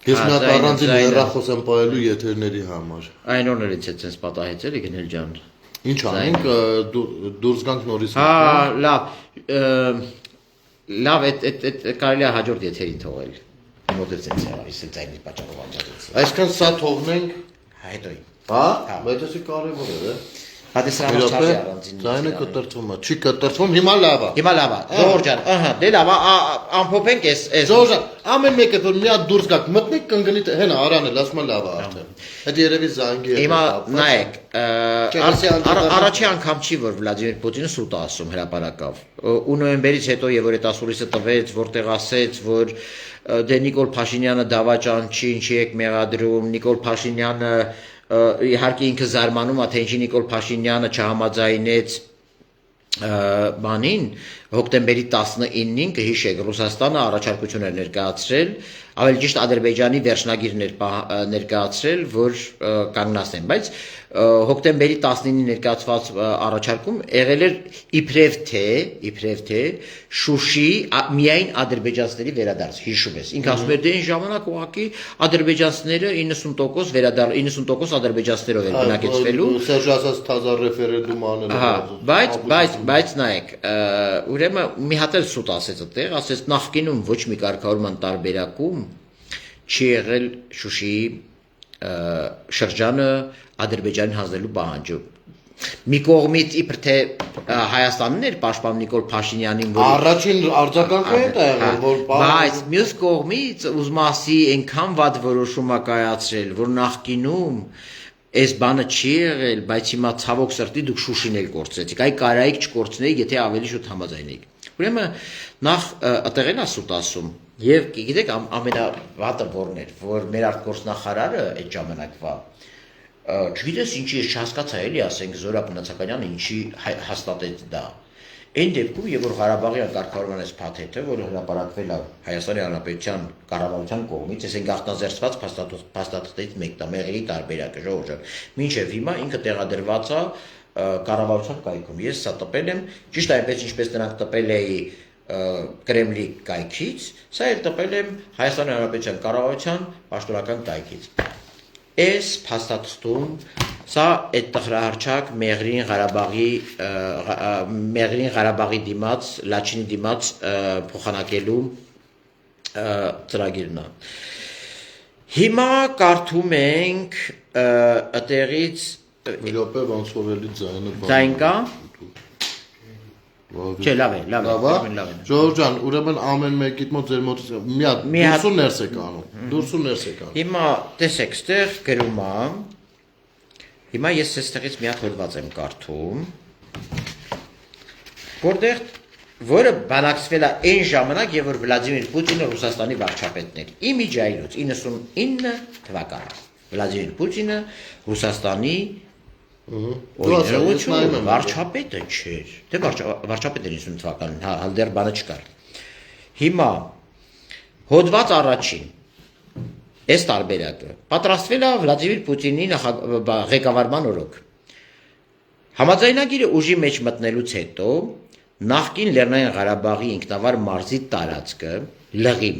Ես մի հատ առանձին հեռախոս եմ պահելու եթերների համար։ Այն օրներից է ցենց պատահեցել Իգնել ջան։ Ինչ անենք, դուրս գանք նորից։ Հա, լավ, այդ կարելի է հաջորդ եթերին թողել։ Մոտից ցենց է, իսկ ձայնի պատճառով անցած։ Այսքան սա թողնենք, Հետո։ հա, բայց դա կարևոր է, Պատասխանը չարի առանձին։ Ձայնը կտրտվում է, չի կտրտվում, հիմա լավ է։ Հիմա լավ է, Ժողովուրդ ջան, ահա, դե լավ է, ամփոփենք այս։ Ժողովուրդ ջան, ամեն մեկը որ մի հատ դուրս գաք, մտնեք կընկնի, հենա Արանել, ասում է լավ է արդեն։ Այդ երևի զանգի է։ Հիմա նայեք, առաջի անգամ չի որ Վլադիմիր Պուտինը սուտ է ասում հրապարակավ։ Ու նոյեմբերից հետո եւ որ այդ ասուլիսը տվեց, որտեղ ասեց, որ դե Նիկոլ Փաշինյանը դավաճան չի, ինչի եք մեղադրում, Նիկոլ Փաշինյանը իհարկե ինքը զարմանում է, թե ինչի Նիկոլ Փաշինյանը չհամաձայնեց բանին, հոկտեմբերի 19-ին կհիշեք, Ռուսաստանը առաջարկություն էր ներկայացրել, ավելի ճիշտ Ադրբեջանի վերջնագիր ներկայացրել, որ կանգնացնեն, բայց հոկտեմբերի 19-ին ներկայացված առաջարկում եղել էր իբրև թե Շուշի միայն ադրբեջանցիների վերադարձ, հիշում ես, ինքը ասում էր դե այն ժամանակ ուղղակի ադրբեջանցիները 90% վերադառ 90% ադրբեջանցիներով էր բնակեցվելու։ Սերժ ասաց թազա ռեֆերենդում անել։ Բայց նայեք, ուրեմն մի հատ էլ սուտ ասեց այդտեղ, ասեց նախկինում ոչ մի կարգավորման տարբերակում չի եղել Շուշիի շրջանը Ադրբեջանին հանձնելու պահանջը։ Մի կողմից իբր թե Հայաստանն էր պաշտպանում Նիկոլ Փաշինյանին, որ առաջին արձագանքը է եղել, որ բայց մյուս կողմից ուզում ասի այնքան վատ որոշում է կայացրել, որ նախկինում այս բանը չի եղել, բայց հիմա ցավոք սրտի դուք Շուշին էլ կորցրեցիք, այ կարայիք չկորցնեիք, եթե ավելի շուտ համաձայնեիք։ Ուրեմն նախ այդտեղ էլ ասուտ ասում, եւ գիտեք ամենավատը որն էր, որ մեր արտգործնախարարը այդ ժամանակվա չգիտես ինչի չհասկացա էլի, ասենք Զորաբ Մնացականյանը ինչի հաստատեց դա։ Այն դեպքում, եւ որ Ղարաբաղի կարգավորման այս փաթեթը, որը հրապարակվել է Հայաստանի Հանրապետության կառավարության կողմից, այսինքն ախտազերծված փաստաթղթերից մեկն է, մեղրի տարբերակը, ժողովուրդ ջան։ Մինչեւ հիմա ինքը տեղադրված է կառավարության կայքում։ Ես սա տպել եմ, ճիշտ այնպես ինչպես նրանք տպել էի Կրեմլի կայքից, սա էլ տպել եմ Հայաստանի Հանրապետության կառավարության պաշտոնական կայքից։ Այս փաստաթղթում սա այդ տխրահարչակ Մեղրին Ղարաբաղի դիմաց, Լաչինի դիմաց փոխանակելու ծրագիրն է։ Հիմա կարդում ենք այդտեղից մի րոպե ոնց որ էլի ձայնը ձայն կա։ Չէ, լավ է։ Ժողովուրդ ջան, ուրեմն ամեն մեկիդ մոտ ձեր մոտ մի հատ դուրսու ներս եք անում։ Դուրսու ներս եք անում։ Հիմա տեսեք, ստեղ գրում է։ Հիմա ես այստեղից մի հատ հոդված եմ կարդում, որտեղ որը բանակցվել է այն ժամանակ, երբ որ Վլադիմիր Պուտինը Ռուսաստանի վարչապետն էր։ Իմիջայլոց 99 թվականին Վլադիմիր Պուտինը Ռուսաստանի վարչապետը չէր։ Դե վարչապետը 90 թվականին, հա, դեռ բանը չկար։ Հիմա հոդված առաջին այս տարբերակը պատրաստվել է Վլադիմիր Պուտինի ղեկավարման օրոք։ Համաձայնագիրը ուժի մեջ մտնելուց հետո նախկին Լեռնային Ղարաբաղի ինքնավար մարզի տարածքը լղիմ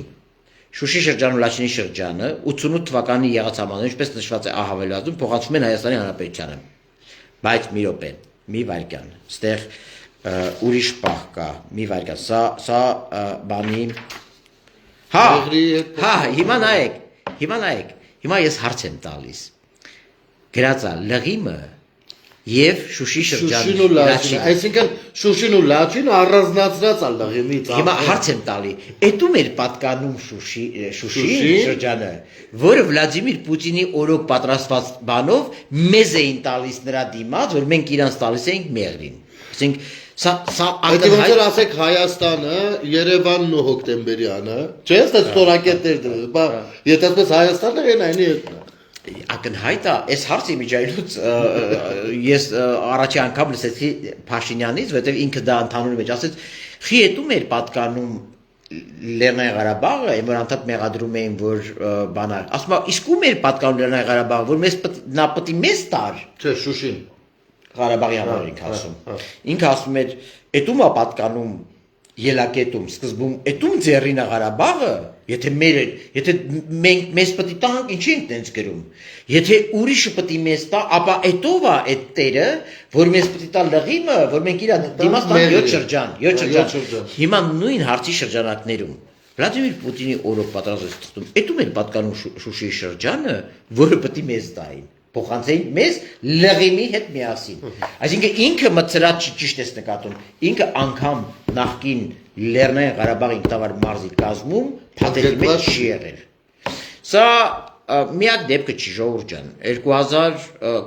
Շուշի շրջանը ու Լաչինի շրջանը 88 թվականի եղած համաձայնությունը, ինչպես նշված է ահավելվածում, փոխանցվում են Հայաստանի Հանրապետությանը։ Բայց մի րոպե, մի վայրկյան, ստեղ ուրիշ պահ կա, մի վայրկյան, սա բանի։ Հա, հիմա նայեք, Հիմա ես հարց եմ տալիս։ Գրածա լղիմը եւ Շուշի շրջանի Շուշին ու Լաչինը, այսինքն Շուշին ու Լաչինը առանձնացրած է լղիմից։ Հիմա հարց եմ տալի, էդու մեր պատկանում Շուշի շրջանը, որը Վլադիմիր Պուտինի օրոք պատրաստված բանով մեզ էին տալիս նրա դիմաց, որ մենք իրանց տալիս էինք Մեղրին։ Այսինքն սա Այդ ոնց որ ասեք Հայաստանը, Երևանն ու Հոկտեմբերյանը, չէ՞, այդպես ստորակետներ դրել, բա եթե այսպես Հայաստանը այնի հետ։ Ակնհայտ է, այս հարցի միջայլուց ես առաջի անգամ լսեցի Փաշինյանից, որովհետև ինքը դա ընդհանուր մեջ ասեց, «Խի էդու մեր պատկանում Լեռնային Ղարաբաղը, այն որ անդադ մեղադրում էին, որ բանա, ասում է, իսկ ու մեր պատկանում Լեռնային Ղարաբաղը, որ նա պետք է մեզ տար»։ Չէ, Շուշին։ Ղարաբաղի համար ինքը ասում։ Ինքը ասում էր, «Էդու մա պատկանում Ելակետում, սկզբում էդում ձեռին է Ղարաբաղը, եթե մեզ պետք է տանք, ինչի ենք տենց գրում։ Եթե ուրիշը պետք է մեզ տա, ապա էդով է այդ տերը, որ մեզ պետք է տա լղիմը, որ մենք իր դիմաց տանք 7 շրջան։ Հիմա նույն հարցի շրջանակներում Վլադիմիր Պուտինի օրոք պատրաստած թղթում, էդում էլ պատկանում Շուշիի շրջանը, որը պետք է մեզ տային։ Փոխանցեին մեզ լղիմի հետ միասին։ Այսինքն ինքը մտցրած ճիշտ ես նկատում։ Ինքը անգամ նախկին Լեռնային Ղարաբաղի ինքնավար մարզի կազմում փաթեթի մեջ չի եղել։ Սա միակ դեպքը չի ժողովուրդ ջան։ 2000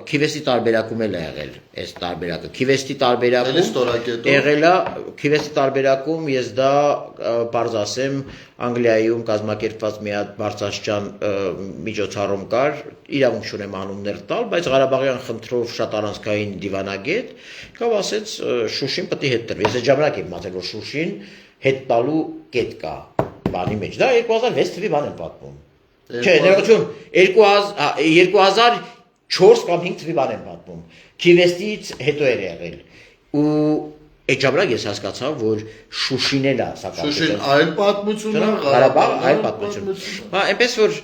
Քիվեստի տարբերակում էլ է եղել այս տարբերակը։ Քիվեստի տարբերակում եղել է Քիվեստի տարբերակում ես դա բարձ ասեմ Անգլիայում կազմակերպված մի հատ բարձրաստիճան միջոցառում կար, իրավունք չունեմ անուններ տալ, բայց Ղարաբաղյան խնդրով շատ առանցքային դիվանագետ կավ ասեց Շուշին պետք է հետ տրվի։ Ես այդ ժամանակ եմ մտածել որ Շուշին հետ տալու կետ կա բանի մեջ։ Դա 2006 թվականի բան եմ պատմում։ Չէ, ներողություն, 2004 կամ 5 թվականի բան եմ պատմում։ Քիվեստից հետո էր եղել։ Ու այդ ժամանակ ես հասկացա, որ Շուշին էլ է սակայն։ Շուշին այլ պատմություն է, Ղարաբաղը այլ պատմություն։ Հա, այնպես որ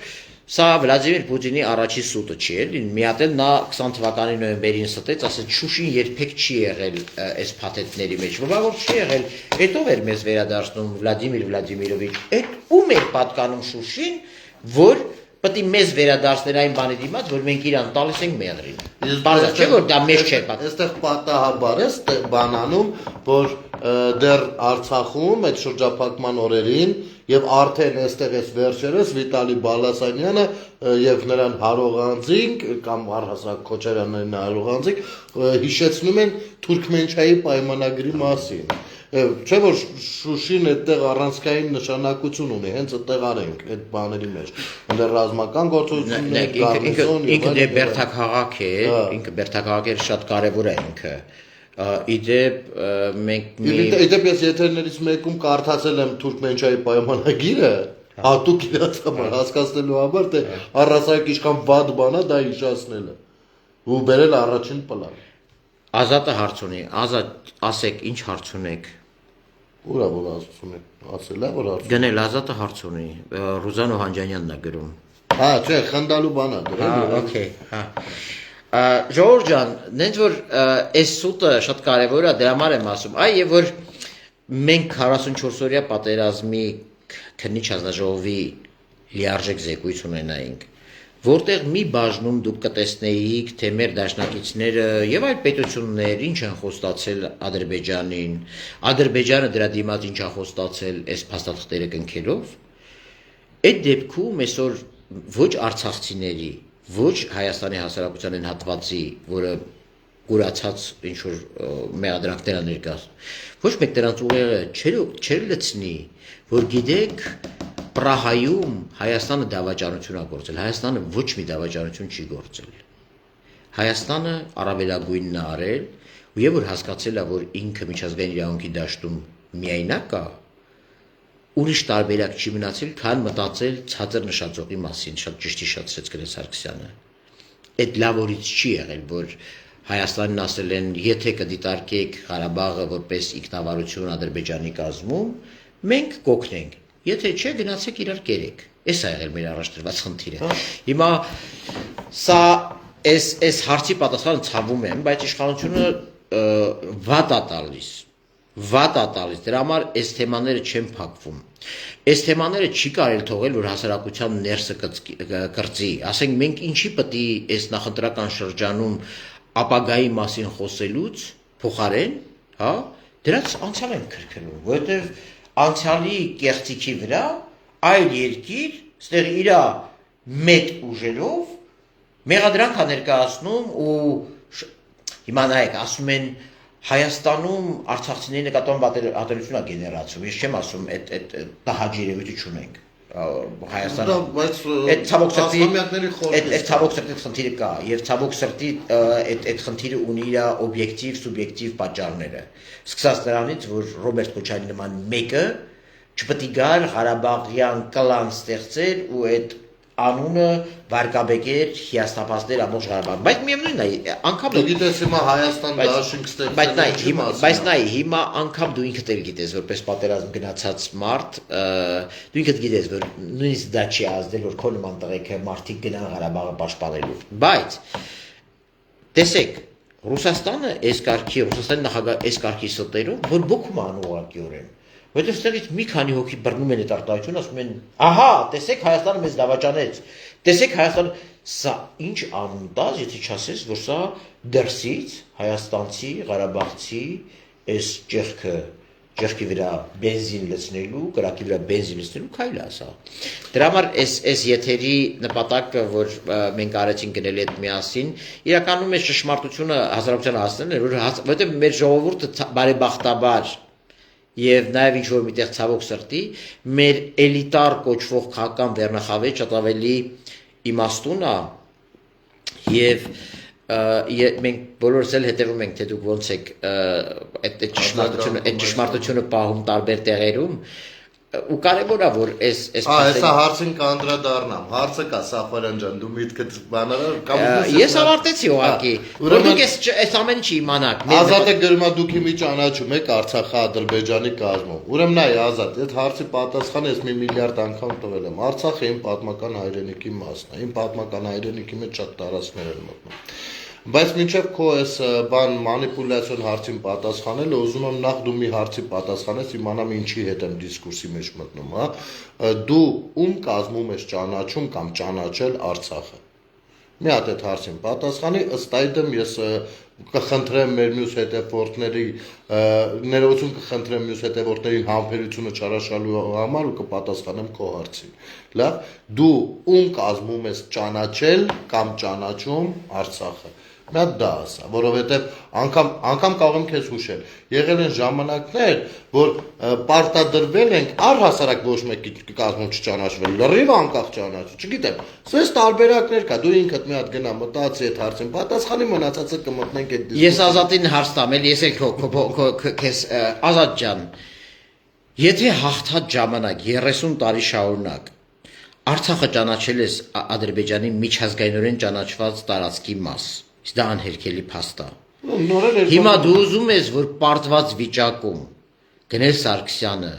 սա Վլադիմիր Պուտինի առաջի սուտը չի էլի։ Մի հատ էլ նա 20 թվականի նոյեմբերին ստեց, ասեց Շուշին երբեք չի եղել այս փաթեթների մեջ։ Որ չի եղել, հետո էր մեզ վերադարձնում Վլադիմիր Վլադիմիրովիչ։ Այդ ում էր պատկանում Շուշին, որ պետք է մեզ վերադարձնել այն բանի դիմաց, որ մենք իրան տալիս ենք Մեղրին։ Բարձր չէ որ դա մեզ չէ պատկանում։ Այստեղ պատահաբար է բանանում, որ դեռ Արցախում այդ շրջափակման օրերին եւ արդեն այստեղ էս վերջերս Վիտալի Բալասանյանը եւ նրան Հարողանձինք կամ առհասարակ Քոչարյանն Հարողանձինք հիշեցնում են Թուրքմենչայի պայմանագրի մասին։ Չէ որ Շուշին այդտեղ առանցքային նշանակություն ունի, հենց այդտեղ արենք այդ բաների մեջ։ Այնտեղ ռազմական գործողություններ, ինքը դե Բերթաքաղաք է, ինքը Բերթաքաղաքը շատ կարևոր է ինքը։ Իդեպ մենք Իդեպ ես եթերներից մեկում կարդացել եմ Թուրքմենչայի պայմանագիրը, հատուկ իրաց համար հասկացնելու համար, թե առհասարակ ինչքան վատ բան է դա հիշացնելը։ Ու բերել առաջին պլան։ Ազատը հարց ունի, Ազատ ասեք ինչ հարց ունեք։ Ուրա որ ասում եք, ասել է որ հարց։ Գնել Ազատը հարց ունի, Ռուզան Օհանջանյանն է գրում։ Հա, չէ, խնդալու բան է դրա։ Հա, օքեյ, հա։ Ժողովուրդ ջան, նենց որ այս սուտը շատ կարևոր է, դրա համար եմ ասում։ Այ եւ որ մենք 44 օրյա պատերազմի քննիչ հանձնաժողովի լիարժեք զեկույց ունենայինք, որտեղ մի բաժնում դուք կտեսնեիք, թե մեր դաշնակիցները եւ այլ պետություններ ինչ են խոստացել Ադրբեջանին, Ադրբեջանը դրա դիմաց ինչ է խոստացել այս փաստաթղթերը կնքելով, այդ դեպքում այսօր ոչ արցախցիների, ոչ Հայաստանի հասարակության այն հատվածի, որը կուրացած ինչ որ մեղադրանքներ է ներկայացնում, ոչ մեկ դրանց ուղեղը չեր լցնի, որ գիտեք Պրահայում Հայաստանը դավաճանություն է գործել, Հայաստանը ոչ մի դավաճանություն չի գործել։ Հայաստանը առավելագույնն է արել, եւ որ հասկացել է, որ ինքը միջազգային իրավունքի դաշտում միայնակ է, ուրիշ տարբերակ չի մնացել, քան մտածել ցածր նշածողի մասին, շատ ճիշտ հիշեցրեց Գրես Սարգսյանը։ Այդ լավ օրից չի եղել, որ Հայաստանին ասել են, եթե կդիտարկեք Ղարաբաղը որպես ինքնավարություն Ադրբեջանի կազմում, մենք կօգնենք։ Եթե չէ, գնացեք իրար կերեք։ Էս է եղել մեր առաջ դրված խնդիրը։ Հիմա սա այս հարցի պատասխանը ցավում եմ, բայց իշխանությունը վատ է տալիս։ վատ է տալիս, դրա համար այս թեմաները չեն փակվում։ Այս թեմաները չի կարելի թողել, որ հասարակության ներսը կրծի։ Ասենք մենք ինչի պետք է այս նախընտրական շրջանում ապագայի մասին խոսելուց փոխարեն, հա, դրանց անցյալ են քրքրում, որովհետև անցյալի կեղծիքի վրա այլ երկիր, ստեղ իր մեծ ուժերով մեղադրանք է ներկայացնում ու հիմա նայեք, ասում են Հայաստանում արցախցիների նկատմամբ ատելություն է գեներացում, ես չեմ ասում այդ տհաճ երևույթը չունենք, Հայաստանը, այդ ցավոք սրտի խնդիրը կա, և ցավոք սրտի այդ խնդիրը ունի իր օբյեկտիվ, սուբյեկտիվ պատճառները, սկսած նրանից, որ Ռոբերտ Քոչարյանի նման մեկը չպետք է գար Ղարաբաղյան կլան ստեղծեր ու այդ անունը վարկաբեկեր հիասթափածներ ամբողջ Ղարաբաղ, բայց միևնույնն է, անգամ դու գիտես հիմա Հայաստան դաշինք ստեղծել, բայց նայ, հիմա անգամ դու ինքդ էլ գիտես, որպես պատերազմ գնացած մարդ, դու ինքդ գիտես, որ նույնիսկ դա չի ազդել, որ քո նման տղեկը մարդիկ գնան Ղարաբաղը պաշտպանելու, բայց տեսեք, Ռուսաստանը Ռուսաստանի նախագահ այս կարգի ստերով, որ բոքում է անուղղակիորեն, որտեղ ստեղից մի քանի հոգի բռնում են այդ արտահայտությունը, ասում են, ահա, տեսեք Հայաստանը մեզ դավաճանեց, տեսեք Հայաստանը, սա ինչ անուն տաս, եթե չասես, որ սա դրսից հայաստանցի, ղարաբաղցի, այս ճեղքի վրա բենզին լցնելու, կրակի վրա բենզին լցնելու քայլ է սա։ Դրա համար այս եթերի նպատակը, որ մենք արեցինք գնել այդ միասին, իրականում այս ճշմարտությունը հասարակությանը հասնելն է, որովհետև մեր ժողովուրդը բարեբախտաբար և նաև ինչ-որ միտեղ ցավոք սրտի, մեր էլիտար կոչվող քաղաքական վերնախավեր շատ ավելի իմաստուն է և մենք բոլորս էլ հետևում ենք, թե դուք ոնց եք այդ ճշմարտությունը պահում տարբեր տեղերում ու կարևոր է, որ Այսա հարցին կանդրադառնամ, հարցը կա Սաֆարյան ջան, դու միտքդ բանարար կամ ես ավարտեցի ուղղակի, որ դուք այս ամեն ինչի իմանաք։ Ազատը գրում է դուք իմի ճանաչում եք Արցախի Ադրբեջանի կազմում։ Ուրեմն նայ Ազատ, այդ հարցի պատասխանը ես մի միլիարդ անգամ տվել եմ։ Արցախը իմ պատմական հայրենիքի մասն է, իմ պատմական հայրենիքի մեջ շատ տարածքներ են մտնում։ Բայց մինչև քո այս բան մանիպուլյացիոն հարցին պատասխանելը ուզում եմ նախ դու մի հարցի պատասխանես, իմանամ ինչի հետ եմ դիսկուրսի մեջ մտնում, հա։ Դու ում կազմում ես ճանաչում կամ ճանաչել Արցախը։ Մի հատ այդ հարցին պատասխանի, ըստ այդմ ես կխնդրեմ մեր մյուս հետևորդների ներողություն կխնդրեմ մյուս հետևորդներին համբերությունը չարաշալու համար ու կպատասխանեմ քո հարցին։ Լավ, դու ում կազմում ես ճանաչել կամ ճանաչում Արցախը։ Մի հատ դա ասա, որովհետև անգամ կարող եմ քեզ հուշել։ Եղել են ժամանակներ, որ պարտադրվել ենք առհասարակ ոչ մեկի կազմում չճանաչվել, լրիվ անկախ ճանաչել, չգիտեմ։ Սենց տարբերակներ կա, դու ինքդ մի հատ գնա մտածի այդ հարցին, պատասխանի մնացածը կմտնենք այդ դիսկուսիա։ Ես Ազատին հարց տամ, էլ ես էլ քեզ Ազատ ջան, եթե հաղթած ժամանակ 30 տարի շարունակ Արցախը ճանաչել ես Ադրբեջանի միջազգայինորեն ճանաչված տարածքի մաս, իսկ դա անհերքելի փաստ է։ Հիմա դու ուզում ես, որ պարտված վիճակում Գնել Սարգսյանը,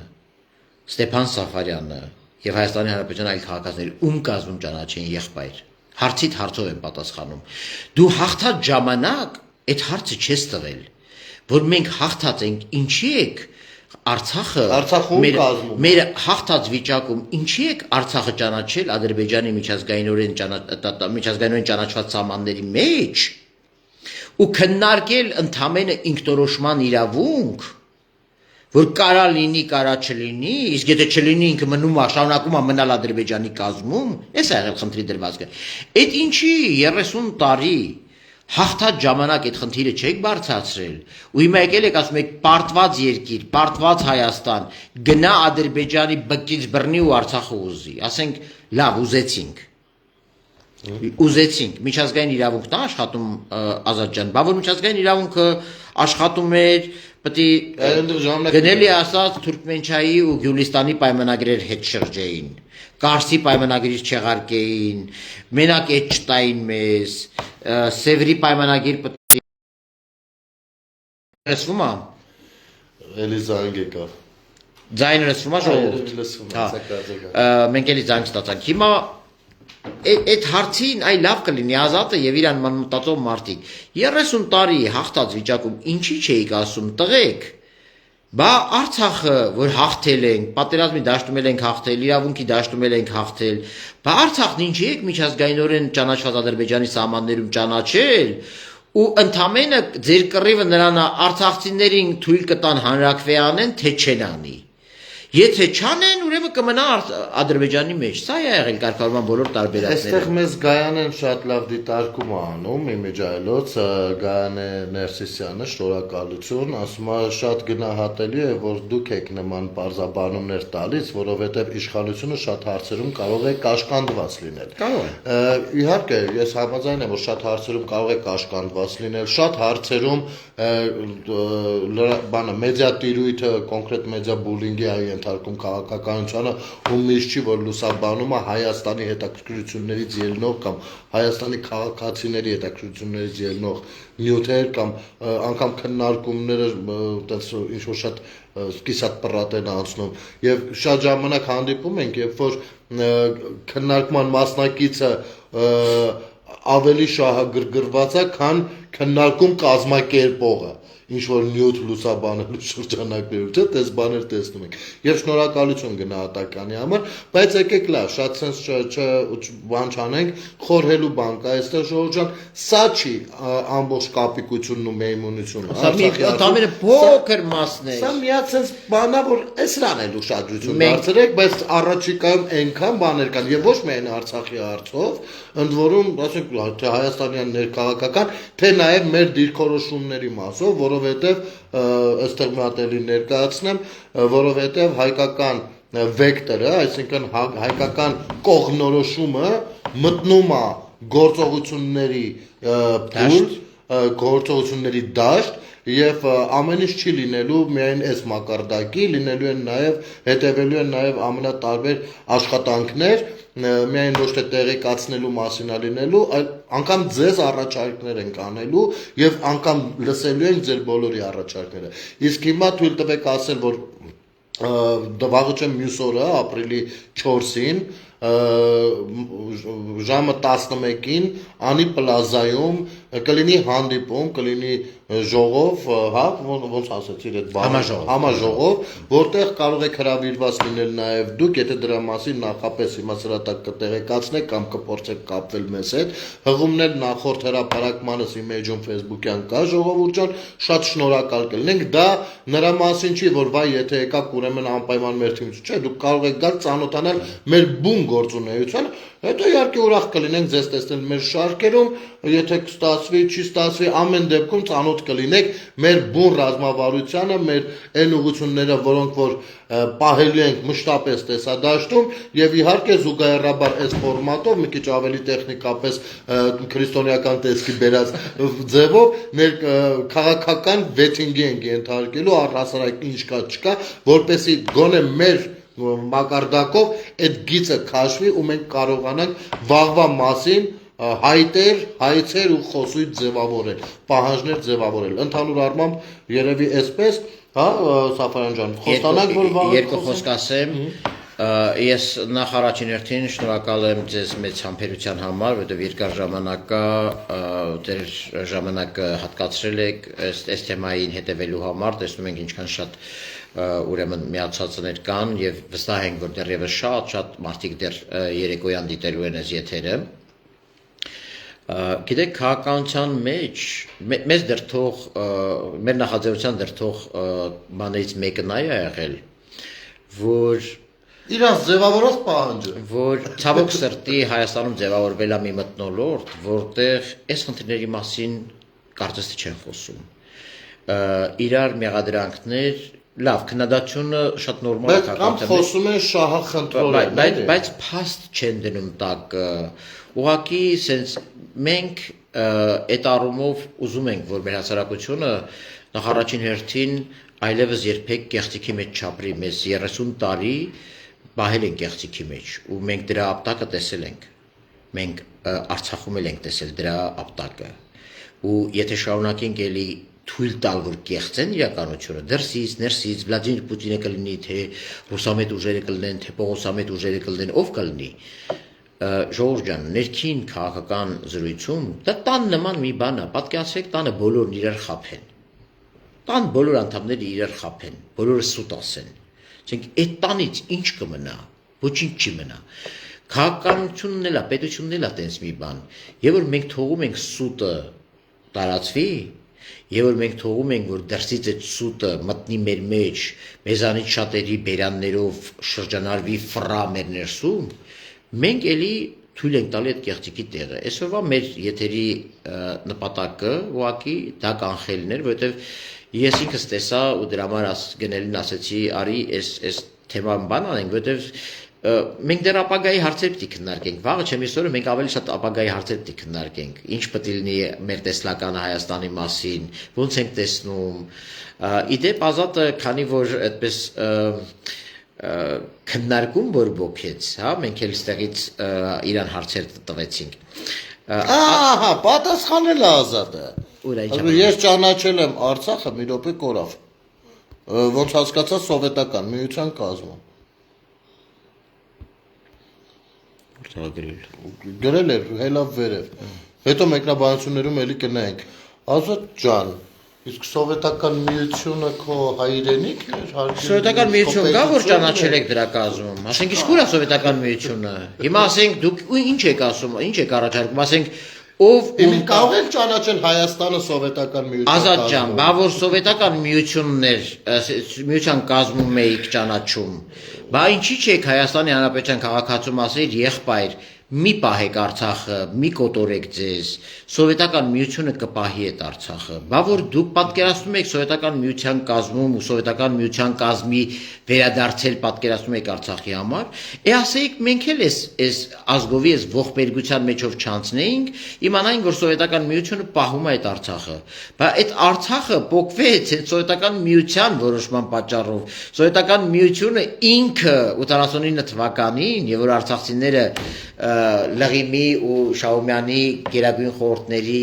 Ստեփան Սաֆարյանը եւ Հայաստանի Հանրապետության այլ քաղաքացիներ ում կազմում ճանաչեն եղբայր։ Հարցիդ հարցով եմ պատասխանում։ Դու հաղթած ժամանակ այդ հարցը չես տվել, որ մենք հաղթած ենք, ինչի եք Արցախը մեր հաղթած վիճակում ինչի եք Արցախը ճանաչել Ադրբեջանի միջազգայինորեն ճանաչված սահմանների մեջ ու քննարկել ընդամենը ինքնորոշման իրավունք, որ կարա լինի, կարա չլինի, իսկ եթե չլինի ինքը մնում է, շարունակում է մնալ Ադրբեջանի կազմում, էս է եղել խնդրի դրվածքը։ Այդ ինչի 30 տարի հաղթած ժամանակ այդ խնդիրը չեք բարձրացրել ու հիմա եկել եք ասում եք պարտված երկիր, պարտված Հայաստան, գնա Ադրբեջանի բկից բռնի ու Արցախը ուզի, ասենք լավ ուզեցինք, միջազգային իրավունքն է աշխատում Ազատ ջան, բա որ միջազգային իրավունքը աշխատում էր, պետք է գնելի ասած Թուրքմենչայի ու Գյուլիստանի պայմանագրեր հետ շրջեին, Կարսի պայմանագրից չեղարկեին, մենակ այդ չտային մեզ, Սևրի պայմանագիր պետք է լսվում է։ Էլի զանգ եկավ։ Ձայնը լսվում է ժողովուրդ։ Մենք էլի զանգ ստացանք։ Հիմա այդ հարցին այ լավ կլինի Ազատը եւ իրան մտածող մարդիկ 30 տարի հաղթած վիճակում ինչի չէիք ասում տղեկ Բա Արցախը, որ հաղթել ենք, պատերազմի դաշտում ենք հաղթել, իրավունքի դաշտում ենք հաղթել, բա Արցախն ինչի եք միջազգայինորեն ճանաչված Ադրբեջանի սահմաններում ճանաչել, ու ընդամենը ձեր կռիվը նրան արցախցիներին թույլ կտան հանրակրվե անեն, թե չեն անի։ Եթե չանեն, ուրեմն կմնա Ադրբեջանի մեջ։ Սա է եղել կարգավորման բոլոր տարբերակները։ Այստեղ մեզ Գայանեն շատ լավ դիտարկում է անում, իմիջայլոց Գայանե Ներսիսյանը, շնորհակալություն, ասում է շատ գնահատելի է, որ դուք եք նման բարձաբանումներ տալիս, որովհետև իշխանությունը շատ հարցերում կարող է կաշկանդված լինել։ Կարող է։ Իհարկե, ես համաձայն եմ, որ շատ հարցերում կարող է կաշկանդված լինել, շատ հարցերում մեդիա տիրույթը, կոնկրետ մեդիա բուլինգի է ենթարկում քաղաքականությանը, ու միշտ չի, որ լուսաբանում է Հայաստանի հետաքրքրություններից ելնող կամ Հայաստանի քաղաքացիների հետաքրքրություններից ելնող նյութեր կամ անգամ քննարկումները այդպես ինչ-որ շատ սկիսատ պռատ են անցնում եւ շատ ժամանակ հանդիպում ենք, երբ որ քննարկման մասնակիցը ավելի շահագրգռված է, քան քննարկում կազմակերպողը ինչ որ նյութ լուսաբանելու շրջանակներում, չէ՞, դες բաներ տեսնում ենք։ Եվ շնորհակալություն գնահատականի համար, բայց եկեք լավ, շատ sense բան չանենք, խորհելու բան կա, այստեղ Ժողովուրդ ջան, սա չի ամբողջ կապիկությունն ու մեյմունությունը։ Սա մի ընդամենը փոքր մասն է։ Սա միած sense բանա, որ էսրան էլ ուշադրություն դարձրեք, բայց առաջիկայում այնքան բաներ կան, եւ ոչ միայն Արցախի հարցով, ընդ որում, ասենք, թե հայաստանյան ներքաղաքական, թե նաեւ մեր դիրքորոշումների մասով, որովհետև այստեղ մի հատ էլի ներկայացնեմ, որովհետև հայկական վեկտորը, այսինքն հայկական կողմնորոշումը մտնում է գործողությունների փուլ, գործողությունների դաշտ եւ ամեն ինչ չի լինելու միայն այս մակարդակի, լինելու են նաեւ հետեւելու են նաեւ ամենատարբեր աշխատանքներ, միայն ոչ թե տեղեկացնելու մասին լինելու, այլ անգամ ձեզ առաջարկներ ենք անելու եւ անգամ լսելու ենք ձեր բոլորի առաջարկները։ Իսկ հիմա թույլ տվեք ասել, որ վաղուց մյուս օրը ապրիլի 4-ին ժամը 11-ին Անի պլազայում կլինի հանդիպում, կլինի ժողով, հա, ոնց ասեցիր այդ բանը, համաժողով, որտեղ կարող եք հրավիրված լինել նաև դուք, եթե դրա մասին նախապես հիմա սրատակ կտեղեկացնեք կամ կփորձեք կապվել մեզ հետ, հղումներ նախորդ հրապարակմանս իմեջում Facebook-յան կա, ժողովուրդ ջան, շատ շնորհակալ կլինենք, դա նրա մասին չի, որ վայ, եթե եկաք ուրեմն անպայման մեր թիմից, չէ, դուք կարող եք գալ ծանոթանալ մեր բուն գործունեությանը, հետո իհարկե ուրախ կլինենք ձեզ տեսնել մեր շարքերում, եթե կստացվի, չի ստացվի, ամեն դեպքում ծանոթ կլինեք մեր բուն ռազմավարությանը, մեր այն ուղղությունները, որոնք որ պահելու ենք մշտապես տեսադաշտում եւ իհարկե զուգահեռաբար այս ֆորմատով մի քիչ ավելի տեխնիկապես քրիստոնեական տեսքի բերած ձևով մեր քաղաքական վեթինգի ենք ենթարկելու առհասարակ ինչ կա չկա, որպեսզի գոնե մեր մակարդակով այդ գիծը քաշվի ու մենք կարողանանք վաղվա մասին հայտեր, հայցեր ու խոսույթ ձևավորել, պահանջներ ձևավորել։ Ընդհանուր առմամբ երևի այսպես, հա, Սաֆարյան ջան, խոստանանք, որ վաղ երկու խոսք ասեմ, ես նախ առաջին հերթին շնորհակալ եմ ձեզ մեծ համբերության համար, որովհետև երկար ժամանակ կա, դեր ժամանակը հատկացրել եք այս թեմային հետևելու համար, տեսնում ենք ինչքան շատ ուրեմն միացածներ կան եւ վստահ ենք, որ դեռևս շատ մարդիկ դեռ երեկոյան դիտելու են այս եթերը։ Գիտեք, քաղաքականության մեջ մեզ դրթող, մեր նախաձեռնության դրթող բաներից մեկը նա է եղել, որ իրանց ձևավորած պահանջը, որ ցավոք սրտի Հայաստանում ձևավորվել է մի մթնոլորտ, որտեղ այս խնդիրների մասին կարծես թե չեն խոսում։ Իրար մեղադրանքներ, լավ, քննադատությունը շատ նորմալ է կամ խոսում են շահախնդրորեն, բայց փաստ չեն դնում տակ, ուղղակի սենց մենք այդ առումով ուզում ենք, որ մեր հասարակությունը նախ առաջին հերթին այլևս երբեք կեղծիքի մեջ չապրի, մեզ 30 տարի պահել են կեղծիքի մեջ ու մենք դրա ապտակը տեսել ենք, մենք Արցախում էլ ենք տեսել դրա ապտակը ու եթե շարունակենք էլի թույլ տալ, որ կեղծեն իրականությունը, դրսից, ներսից, Վլադիմիր Պուտինը կլինի, թե ռուսամետ ուժերը կլինեն, թե պողոսամետ ուժերը կլինեն, ով կլինի, ժողովուրդ ջան, ներքին քաղաքական զրույցում դա տան նման մի բան է, պատկերացրեք տանը բոլորն իրար խաբեն։ տան բոլոր անդամները իրար խափեն, բոլորը սուտ ասեն։ Չենք այդ տանից ինչ կմնա, ոչինչ չի մնա։ Քաղաքականությունն էլ է, պետությունն էլ է տենց մի բան։ Եվ որ մենք թողում ենք սուտը տարածվի, եւ որ մենք թողում ենք որ դրսից այդ սուտը մտնի մեր մեջ, մեզանից շատերի բերաններով շրջանառվի ֆռա մեր ներսում, մենք էլի թույլ ենք տալի այդ կեղծիքի տեղը։ Այսօրվա մեր եթերի նպատակը ուղղակի դա կանխելն էր, որովհետեւ ես ինքս տեսա ու դրա համար գնելին ասեցի, արի այս թեման բան անենք, որովհետեւ մենք դեռ ապագայի հարցեր պիտի քննարկենք։ Վաղը չեմ իսօրը մենք ավելի շատ ապագայի հարցեր պիտի քննարկենք։ Ինչ պետք է լինի մեր տեսլականը Հայաստանի մասին, ոնց ենք տեսնում։ Իդեպ Ազատը, քանի որ այդպես քննարկում որ բոքեց, հա, մենք էլ ստեղից իրան հարցեր տվեցինք։ Ահա, պատասխանել է Ազատը։ Ուր այն Ես ճանաչել եմ Արցախը մի րոպե կորավ։ Ոնց հասկացա սովետական միության կազմում։ Գրել էր հելավ վերև։ Հետո մեկնաբանություններում էլի կնայենք։ Ազատ ջան, իսկ սովետական միությունը քո հայրենիքն էր, հարկի։ Սովետական միություն կա, որ ճանաչել եք դրա կազմում։ Ասենք իսկ ուր է սովետական միությունը։ Հիմա ասենք դուք ինչ եք ասում, ինչ եք առաջարկում, ասենք ով Իմի կարող եք ճանաչել Հայաստանը սովետական միության Ազատ ջան, բա որ սովետական միությունն էր, միության կազմում էիք ճանաչում։ Բա ինչի՞ չեք Հայաստանի Հանրապետության քաղաքացու մասեր եղբայր, մի պահեք Արցախը, մի կոտորեք ձեզ, սովետական միությունը կպահի այդ Արցախը։ Բա որ դուք պատկերացնում եք սովետական միության կազմում ու սովետական միության կազմի վերադարձել պատկերացնում եք Արցախի համար, ասեիք մենք էլ այս ազգովի այս ողբերգության մեջով չանցնեինք, իմանայինք որ սովետական միությունը պահում է այդ Արցախը։ Բա այդ Արցախը փոկվեց այդ սովետական միության որոշման պատճառով։ Սովետական միությունը ինքը 89 թվականին, եւ որ արցախցիները Լղիմի ու Շահումյանի գերագույն խորհուրդների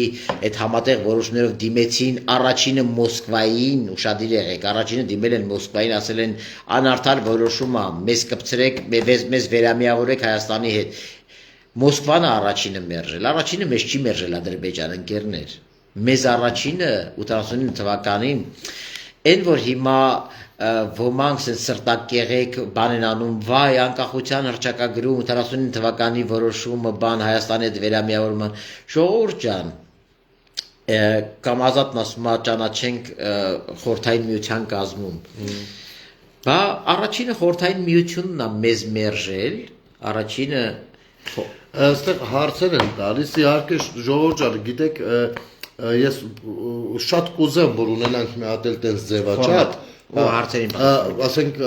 այդ համատեղ որոշումներով դիմեցին առաջինը Մոսկվային, ուշադիր եղեք, առաջինը դիմել են Մոսկվային, ասել են անարդար որոշում է, մեզ կպցրեք, մեզ վերամիավորեք Հայաստանի հետ։ Մոսկվան է առաջինը մերժել, առաջինը մեզ չի մերժել Ադրբեջան ընկերներ։ Մեզ առաջինը 89 թվականին այն որ հիմա ոմանք սրտակեղեկ բան են անում, վայ, անկախության հռչակագրում 89 թվականի որոշումը, բան Հայաստանի հետ վերամիավորման, ժողովուրդ ջան, կամ Ազատն ասում է ճանաչենք խորհրդային միության կազմում։ Բա առաջինը խորհրդային միությունն է մեզ մերժել, առաջինը Այստեղ հարցեր են տալիս, իհարկե ժողովուրդ ջան, գիտեք, ես շատ կուզեմ, որ ունենանք մի հատ էլ տենց ձևաչափ, հարցերին ասենք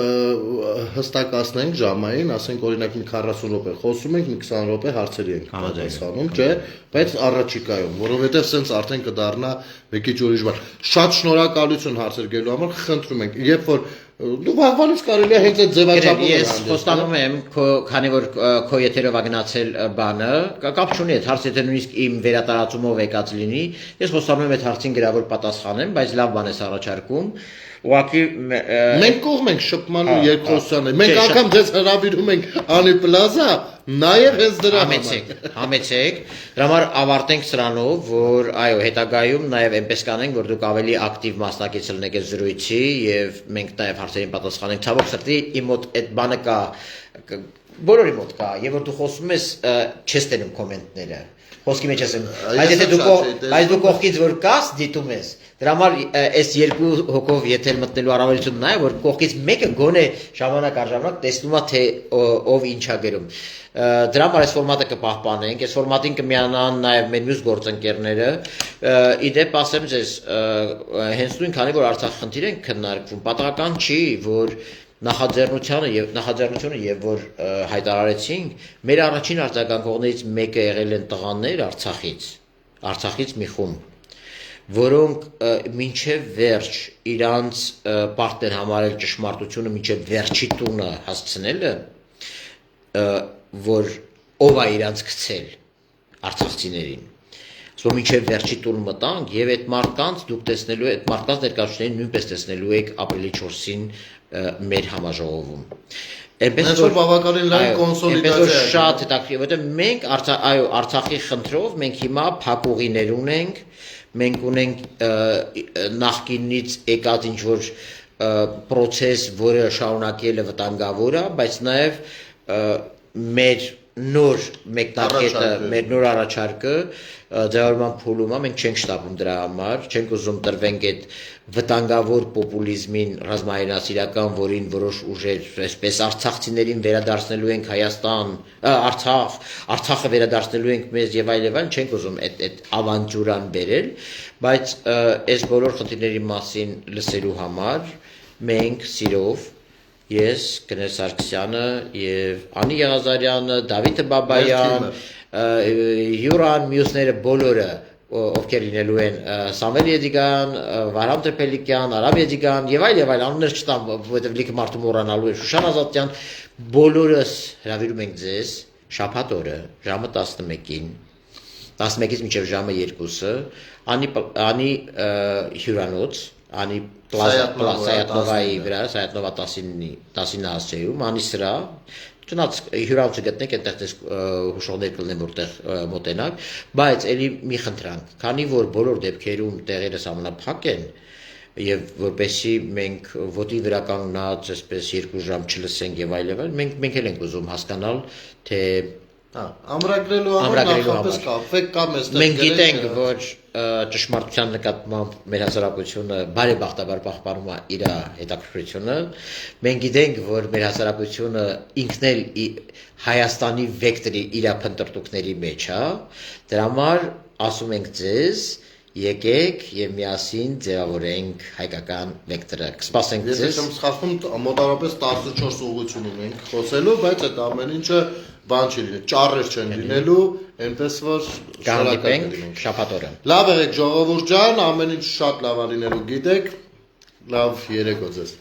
հստակացնենք ժամային, ասենք օրինակ մի 40 րոպե խոսում ենք, մի 20 րոպե հարցերի ենք պատասխանում, չէ, բայց առաջիկայում, որովհետև սենց արդեն կդառնա մի քիչ ուրիշ բան։ Շատ շնորհակալություն հարցեր գելու համար, խնդրում ենք, երբ որ դու վաղվանից կարելի է հենց այդ ձևաչափով ես խոստանում եմ, քանի որ քո եթերով ա գնացել բանը, կապ չունի այդ հարցը, եթե նույնիսկ իմ վերատարածումով եկած լինի, ես խոստանում եմ այդ հարցին գրավոր պատասխանեմ, բայց լավ բան ես առաջարկում։ Ուղղակի մենք կողմ ենք շփման ու երկխոսությանը։ Մենք անգամ ձեզ հրավիրում ենք Անի Պլազա, նաև հենց դրա համեցեք։ Դրա համար ավարտենք սրանով, որ այո, հետագայում նաև այնպես կանենք, որ դուք ավելի ակտիվ մասնակից լինեք այս զրույցի եւ մենք նաև հարցերին պատասխանենք։ Ցավոք սրտի իմ մոտ այդ բանը կա, բոլորի մոտ կա, եւ որ դու խոսում ես, չես տենում կոմենտները։ Խոսքի մեջ ասեմ, բայց դու կողքից որ կաս, դիտում ես։ Դրա համար այս երկու հոգով եթեր մտնելու առավելությունն է, որ կողքից մեկը գոնե ժամանակ առ ժամանակ տեսնում է թե ով ինչ է գրում։ Դրա համար այս ֆորմատը կպահպանենք, այս ֆորմատին կմիանան նաև մեր մյուս գործընկերները։ Իդեպ ասեմ ձեզ, հենց նույն քանի որ Արցախ խնդիր են քննարկվում, պատահական չի, որ նախաձեռնությունը եւ որ հայտարարեցինք, մեր առաջին արձագանքողներից մեկը եղել են տղաներ Արցախից մի խումբ, որոնք մինչև վերջ իրանց պարտք են համարել ճշմարտությունը մինչև վերջի տունը հասցնելը, որ ով է իրանց գցել արցախցիներին։ Սո մինչև վերջի տուն մտանք եւ այդ մարդկանց դուք տեսնելու այդ մարդկանց ներկայացուցիչներին նույնպես տեսնելու եք ապրիլի 4-ին մեր համաժողովում։ Այնպես որ բավականին լայն կոնսոլիդացիա է։ Շատ հետաքրքիր, որովհետեւ մենք այո Արցախի խնդրով մենք հիմա փակուղիներ ունենք, մենք ունենք նախկինից եկած ինչ որ process, որը շարունակելը վտանգավոր է, բայց նաև մեր նոր մեկնակետը, մեր նոր առաջարկը ձևավորման փուլում է, մենք չենք շտապում դրա համար, չենք ուզում տրվենք այդ վտանգավոր պոպուլիզմին ռազմահայրենասիրական, որին որոշ ուժեր, այսպես արցախցիներին վերադարձնելու ենք Հայաստան, Արցախը վերադարձնելու ենք մեզ եւ այլն, չենք ուզում այդ ավանտյուրան բերել, բայց այս բոլոր խնդիրների մասին լսելու համար մենք սիրով ես Գնել Սարգսյանը եւ Անի Եղազարյանը, Դավիթ Բաբայան, Յուրան, մյուսները բոլորը ովքեր լինելու են Սամվել Եդիգան, Վարամ Տրպելիկյան, Արամ Եդիգան եւ այլ անուններ չտամ, որովհետեւ լիքը մարդու մոռանալու է Շուշան Ազատյան, բոլորս հրավիրում ենք ձեզ շաբաթ օրը ժամը 11-ին 11-ից մինչև ժամը 2-ը Անի հյուրանոց Անի Սայատնովայի վրա, Սայատնովա 10-ին հասցեում, Անի սրա, չնայած հյուրանոցը գտնեք, այնտեղ դες հուշողներ կլինեն, որտեղ մոտենակ, բայց էլի մի խնդրանք, քանի որ բոլոր դեպքերում տեղերը ամենափակ են, եւ որպեսզի մենք ոտի վրա կանգնած, այսպես 2 ժամ չլսենք եւ այլն, մենք էլ ենք ուզում հասկանալ, թե ամրագրելու համար նախապես կապվեք կամ այստեղ մենք գիտենք, որ ճշմարտության նկատմամբ մեր հասարակությունը բարեբախտաբար պահպանում է իր հետաքրքրությունը, մենք գիտենք, որ մեր հասարակությունը ինքն էլ Հայաստանի վեկտորի իր փնտրտուքների մեջ է, դրա համար ասում ենք ձեզ եկեք եւ միասին ձևավորենք հայկական վեկտորը։ Կսպասենք ձեզ։ Ես չեմ սխալվում, մոտավորապես 14 ուղղություն ունենք խոսելու, բայց այդ ամեն ինչը բան չի լինի, ճառեր չեն լինելու, այնպես որ կհանդիպենք շաբաթ օրը։ Լավ եղեք ժողովուրդ ջան, ամեն ինչ շատ լավ է լինելու գիտեք, լավ երեկո ձեզ։